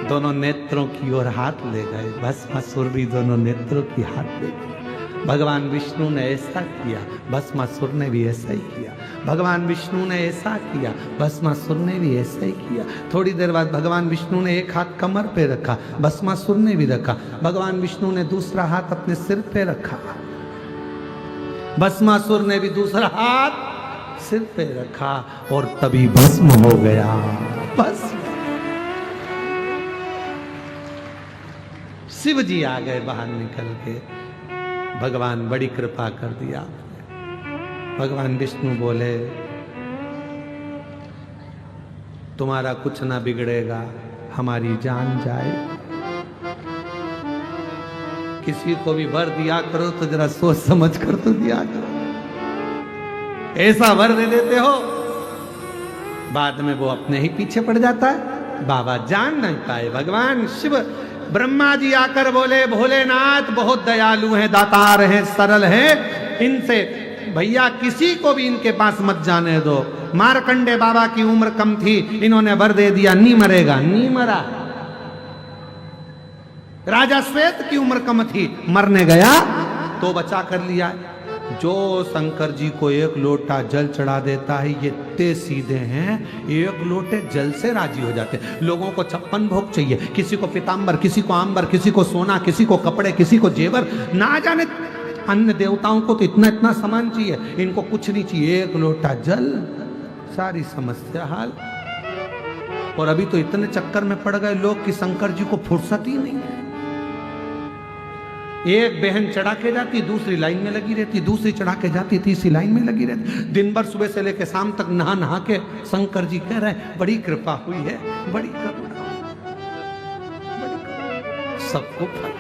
दोनों नेत्रों की ओर हाथ ले गए, भस्मासुर भी दोनों नेत्रों की हाथ ले गए। भगवान विष्णु ने ऐसा किया, भस्मासुर ने भी ऐसा ही किया। भगवान विष्णु ने ऐसा किया, भस्मासुर ने भी ऐसा ही किया। थोड़ी देर बाद भगवान विष्णु ने एक हाथ कमर पे रखा, भस्मासुर ने भी रखा। भगवान विष्णु ने दूसरा हाथ अपने सिर पे रखा, भस्मासुर ने भी दूसरा हाथ सिर पे रखा, और तभी भस्म हो गया। बस शिव जी आ गए बाहर निकल के। भगवान बड़ी कृपा कर दिया। भगवान विष्णु बोले तुम्हारा कुछ ना बिगड़ेगा, हमारी जान जाए। किसी को भी वर दिया करो तो जरा सोच समझ कर तो दिया करो, ऐसा वर दे देते हो बाद में वो अपने ही पीछे पड़ जाता है, बाबा जान नहीं पाए। भगवान शिव, ब्रह्मा जी आकर बोले भोलेनाथ बहुत दयालु हैं, दातार हैं, सरल हैं, इनसे भैया किसी को भी इनके पास मत जाने दो। मार्कंडे बाबा की उम्र कम थी, इन्होंने वर दे दिया नहीं मरेगा, नहीं मरा। राजा श्वेत की उम्र कम थी, मरने गया तो बचा कर लिया। जो शंकर जी को एक लोटा जल चढ़ा देता है, ये इतने सीधे हैं, एक लोटे जल से राजी हो जाते हैं। लोगों को 56 भोग चाहिए, किसी को पीतांबर, किसी को आंबर, किसी को सोना, किसी को कपड़े, किसी को जेवर, ना जाने अन्य देवताओं को तो इतना इतना सामान चाहिए, इनको कुछ नहीं चाहिए, एक लोटा जल, सारी समस्या हाल। और अभी तो इतने चक्कर में पड़ गए लोग कि शंकर जी को फुर्सत ही नहीं है। एक बहन चढ़ा के जाती, दूसरी लाइन में लगी रहती, दूसरी चढ़ा के जाती, तीसरी लाइन में लगी रहती। दिन भर सुबह से लेकर शाम तक नहा नहा के शंकर जी कह रहे हैं बड़ी कृपा हुई है, बड़ी कृपा, सबको फल।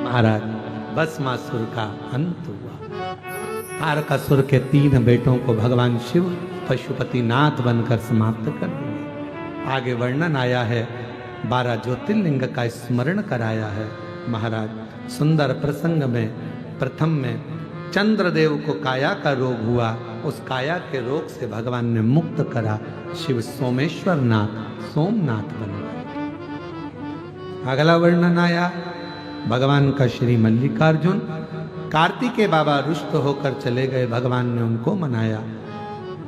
महाराज भस्मासुर का अंत हुआ। तारकासुर के 3 बेटों को भगवान शिव पशुपतिनाथ बनकर समाप्त कर दिए। आगे वर्णन आया है, 12 ज्योतिर्लिंग का स्मरण कराया है। महाराज सुंदर प्रसंग में प्रथम में चंद्रदेव को काया का रोग हुआ, उस काया के रोग से भगवान ने मुक्त करा। शिव सोमेश्वर नाथ, सोमनाथ बन गए। अगला वर्णन आया भगवान का श्री मल्लिकार्जुन कार्तिकेय बाबा रुष्ट होकर चले गए, भगवान ने उनको मनाया।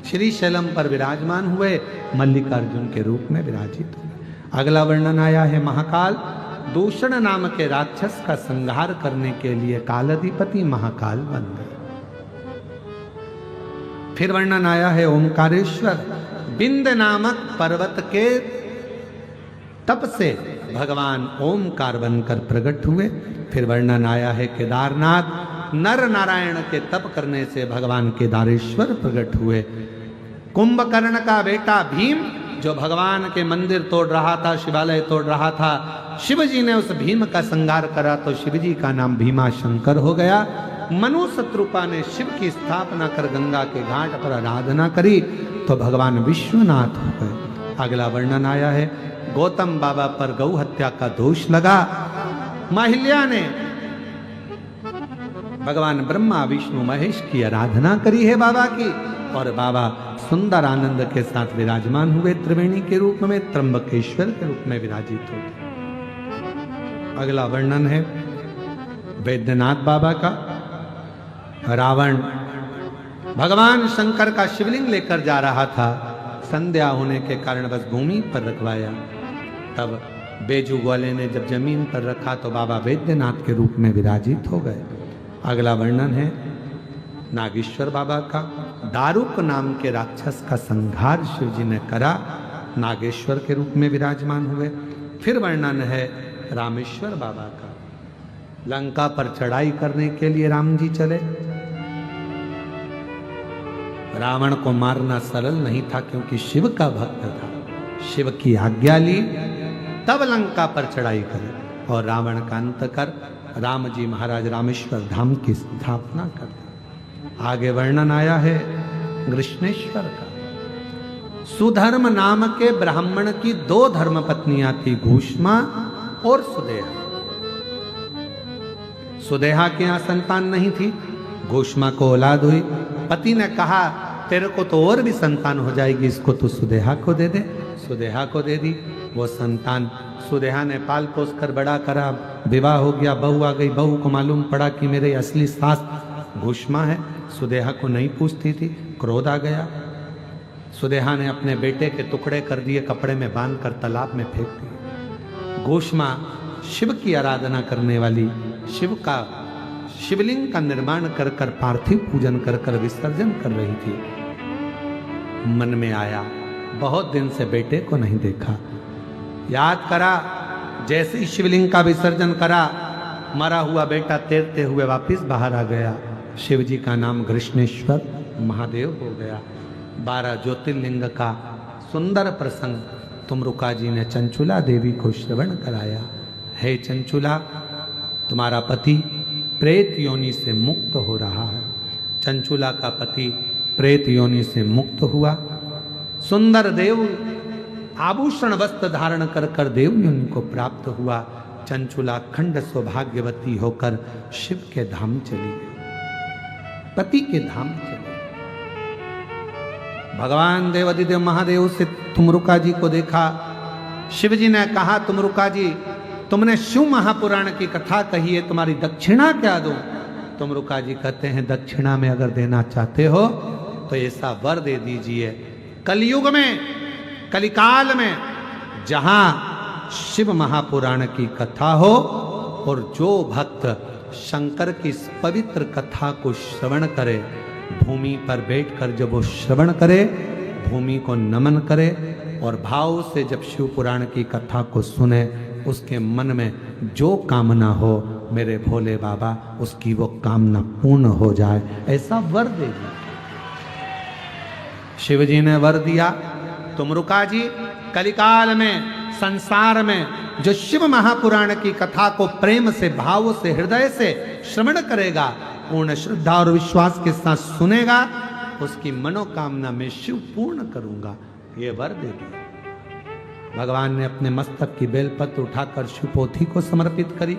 श्री शैलम पर विराजमान हुए, मल्लिकार्जुन के रूप में विराजित हुए। अगला वर्णन आया है महाकाल। दूषण नाम के राक्षस का संहार करने के लिए कालाधिपति महाकाल बन गए। फिर वर्णन आया है ओमकारेश्वर। बिंद नामक पर्वत के तप से भगवान ओमकार बनकर प्रकट हुए। फिर वर्णन आया है केदारनाथ। नर नारायण के तप करने से भगवान केदारेश्वर प्रकट हुए। कुंभकर्ण का बेटा भीम जो भगवान के मंदिर तोड़ रहा था, शिवालय तोड़ रहा था, शिव जी ने उस भीम का संहार करा तो शिव जी का नाम भीमा शंकर हो गया। मनु शत्रुपा ने शिव की स्थापना कर गंगा के घाट पर आराधना करी तो भगवान विश्वनाथ हो गए। अगला वर्णन आया है गौतम बाबा पर गौ हत्या का दोष लगा। माहिल्या ने भगवान ब्रह्मा विष्णु महेश की आराधना करी है बाबा की, और बाबा सुंदर आनंद के साथ विराजमान हुए। त्रिवेणी के रूप में, त्र्यंबकेश्वर के रूप में विराजित हो। अगला वर्णन है वैद्यनाथ बाबा का। रावण भगवान शंकर का शिवलिंग लेकर जा रहा था, संध्या होने के कारण बस भूमि पर रखवाया। तब बेजू वाले ने जब जमीन पर रखा तो बाबा वैद्यनाथ के रूप में विराजित हो गए। अगला वर्णन है नागेश्वर बाबा का। दारुक नाम के राक्षस का संहार शिव जी ने करा, नागेश्वर के रूप में विराजमान हुए। फिर वर्णन है रामेश्वर बाबा का। लंका पर चढ़ाई करने के लिए राम जी चले। रावण को मारना सरल नहीं था क्योंकि शिव का भक्त था। शिव की आज्ञा ली तब लंका पर चढ़ाई करे और रावण का अंत कर राम जी महाराज रामेश्वर धाम की स्थापना कर। आगे वर्णन आया है कृष्णेश्वर का। सुधर्म नाम के ब्राह्मण की 2 धर्म पत्नियां थी, घूष्मा और सुदेहा। सुदेहा के यहां संतान नहीं थी, घूष्मा को औलाद हुई। पति ने कहा तेरे को तो और भी संतान हो जाएगी, इसको तो सुदेहा को दे दे। सुदेहा को दे दी। वो संतान सुदेहा ने पाल पोस कर बड़ा करा, विवाह हो गया, बहू आ गई। बहू को मालूम पड़ा कि मेरे असली सास घूष्मा है। सुदेहा को नहीं पूछती थी, क्रोध आ गया। सुदेहा ने अपने बेटे के टुकड़े कर दिए, कपड़े में बांधकर तालाब में फेंक दिए। घूष्मा शिव की आराधना करने वाली, शिव का शिवलिंग का निर्माण कर कर पार्थिव पूजन कर कर विसर्जन कर रही थी। मन में आया बहुत दिन से बेटे को नहीं देखा। याद करा, जैसे ही शिवलिंग का विसर्जन करा, मरा हुआ बेटा तैरते हुए वापस बाहर आ गया। शिव जी का नाम कृष्णेश्वर महादेव हो गया। 12 ज्योतिर्लिंग का सुंदर प्रसंग तुमरुका जी ने चंचुला देवी को श्रवण कराया। हे चंचुला, तुम्हारा पति प्रेत योनि से मुक्त हो रहा है। चंचुला का पति प्रेत योनि से मुक्त हुआ। सुंदर देव आभूषण वस्त्र धारण कर कर देव योनि को प्राप्त हुआ। चंचुला खंड सौभाग्यवती होकर शिव के धाम चली गई, पति के धाम चली। भगवान देवादिदेव महादेव से तुमरुका जी को देखा। शिव जी ने कहा, तुमरुका जी तुमने शिव महापुराण की कथा कही है, तुम्हारी दक्षिणा क्या दूं? तुमरुका जी कहते हैं, दक्षिणा में अगर देना चाहते हो तो ऐसा वर दे दीजिए, कलयुग में, कलिकाल में, जहां शिव महापुराण की कथा हो और जो भक्त शंकर की इस पवित्र कथा को श्रवण करे, भूमि पर बैठकर जब वो श्रवण करे, भूमि को नमन करे और भाव से जब शिव पुराण की कथा को सुने, उसके मन में जो कामना हो मेरे भोले बाबा उसकी वो कामना पूर्ण हो जाए, ऐसा वर दे दिया। शिव जी ने वर दिया। तुमरुका जी कलिकाल में, संसार में जो शिव महापुराण की कथा को प्रेम से, भाव से, हृदय से श्रवण करेगा, पूर्ण श्रद्धा और विश्वास के साथ सुनेगा, उसकी मनोकामना में शिव पूर्ण करूंगा, ये वर दे दिया। भगवान ने अपने मस्तक की बेलपत्र उठाकर शिवपोथी को समर्पित करी।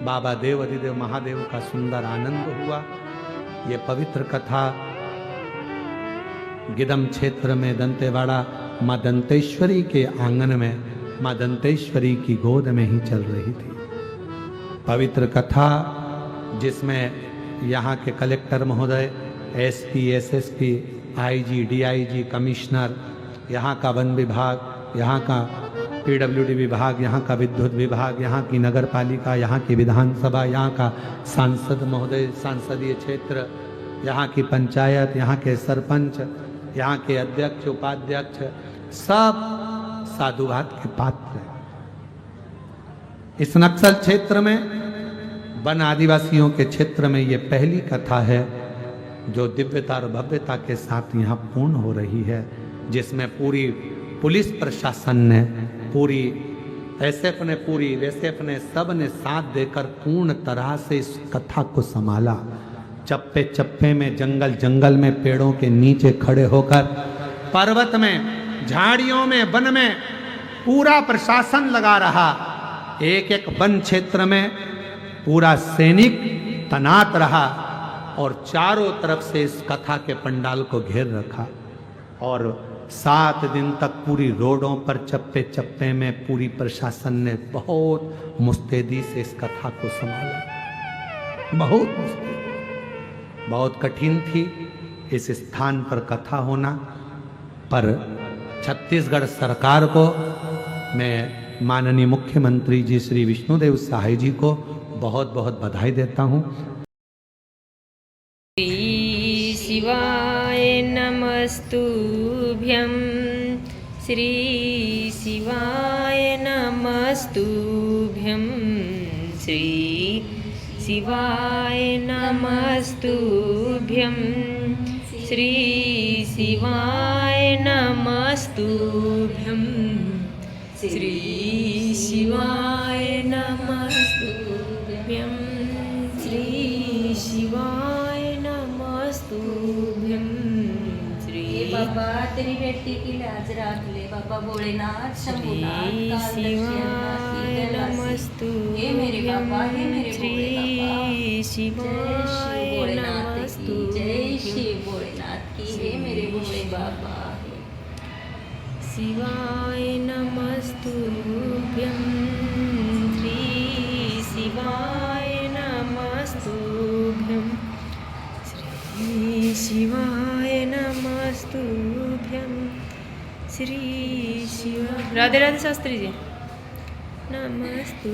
बाबा देव अधिदेव महादेव का सुंदर आनंद हुआ। ये पवित्र कथा गिदम क्षेत्र में दंतेवाड़ा माँ दंतेश्वरी के आंगन में, माँ दंतेश्वरी की गोद में ही चल रही थी। पवित्र कथा जिसमें यहाँ के कलेक्टर महोदय, SP, SSP, IG, DIG, commissioner, यहाँ का वन विभाग, यहाँ का पीडब्ल्यूडी विभाग, यहाँ का विद्युत विभाग, यहाँ की नगर पालिका, यहाँ की विधानसभा, यहाँ का सांसद महोदय, सांसदीय क्षेत्र, यहाँ की पंचायत, यहाँ के सरपंच, यहाँ के अध्यक्ष, उपाध्यक्ष, सब साधुवाद के पात्र हैं। इस नक्सल क्षेत्र में, वन आदिवासियों के क्षेत्र में ये पहली कथा है जो दिव्यता और भव्यता के साथ यहाँ पूर्ण हो रही है, जिसमें पूरी पुलिस प्रशासन ने पूरी एसएफ ने पूरी एसएफ ने सब ने साथ देकर पूर्ण तरह से इस कथा को संभाला। चप्पे चप्पे में, जंगल जंगल में, पेड़ों के नीचे खड़े होकर, पर्वत में, झाड़ियों में, वन में पूरा प्रशासन लगा रहा। एक एक वन क्षेत्र में पूरा सैनिक तैनात रहा और चारों तरफ से इस कथा के पंडाल को घेर रखा। और 7 दिन तक पूरी रोडों पर चप्पे चप्पे में पूरी प्रशासन ने बहुत मुस्तैदी से इस कथा को संभाला। बहुत मुस्तैदी, बहुत कठिन थी इस स्थान पर कथा होना, पर छत्तीसगढ़ सरकार को, मैं माननीय मुख्यमंत्री जी श्री विष्णुदेव साय जी को बहुत बहुत बधाई देता हूँ। श्री शिवाय नमस्तुभ्यं, श्री शिवाय नमस्तुभ्यं, श्री शिवाय नमस्तुभ्यं, श्री शिवाय नमस्तुभ्यं, श्री शिवाय नमस्तुभ्यं, श्री शिवाय नमस्तुभ्यं, श्री बाबा तेरी बेटी की लाज रख ले बाबा भोलेनाथ शंभुनाथ शिवाय नमस्तुभ्यं, हे मेरे बाबा, हे मेरे श्री शिवाय नमस्तुभ्यं, जय शिव भोलेनाथ की, हे मेरे भोले बाबा। शिवाय नमस्तुभ्यं, श्री शिवाय नमस्तुभ्यं, श्री शिवाय नमस्तुभ्यं, श्री शिवाय। राधे राधे शास्त्री जी, नमस्तु।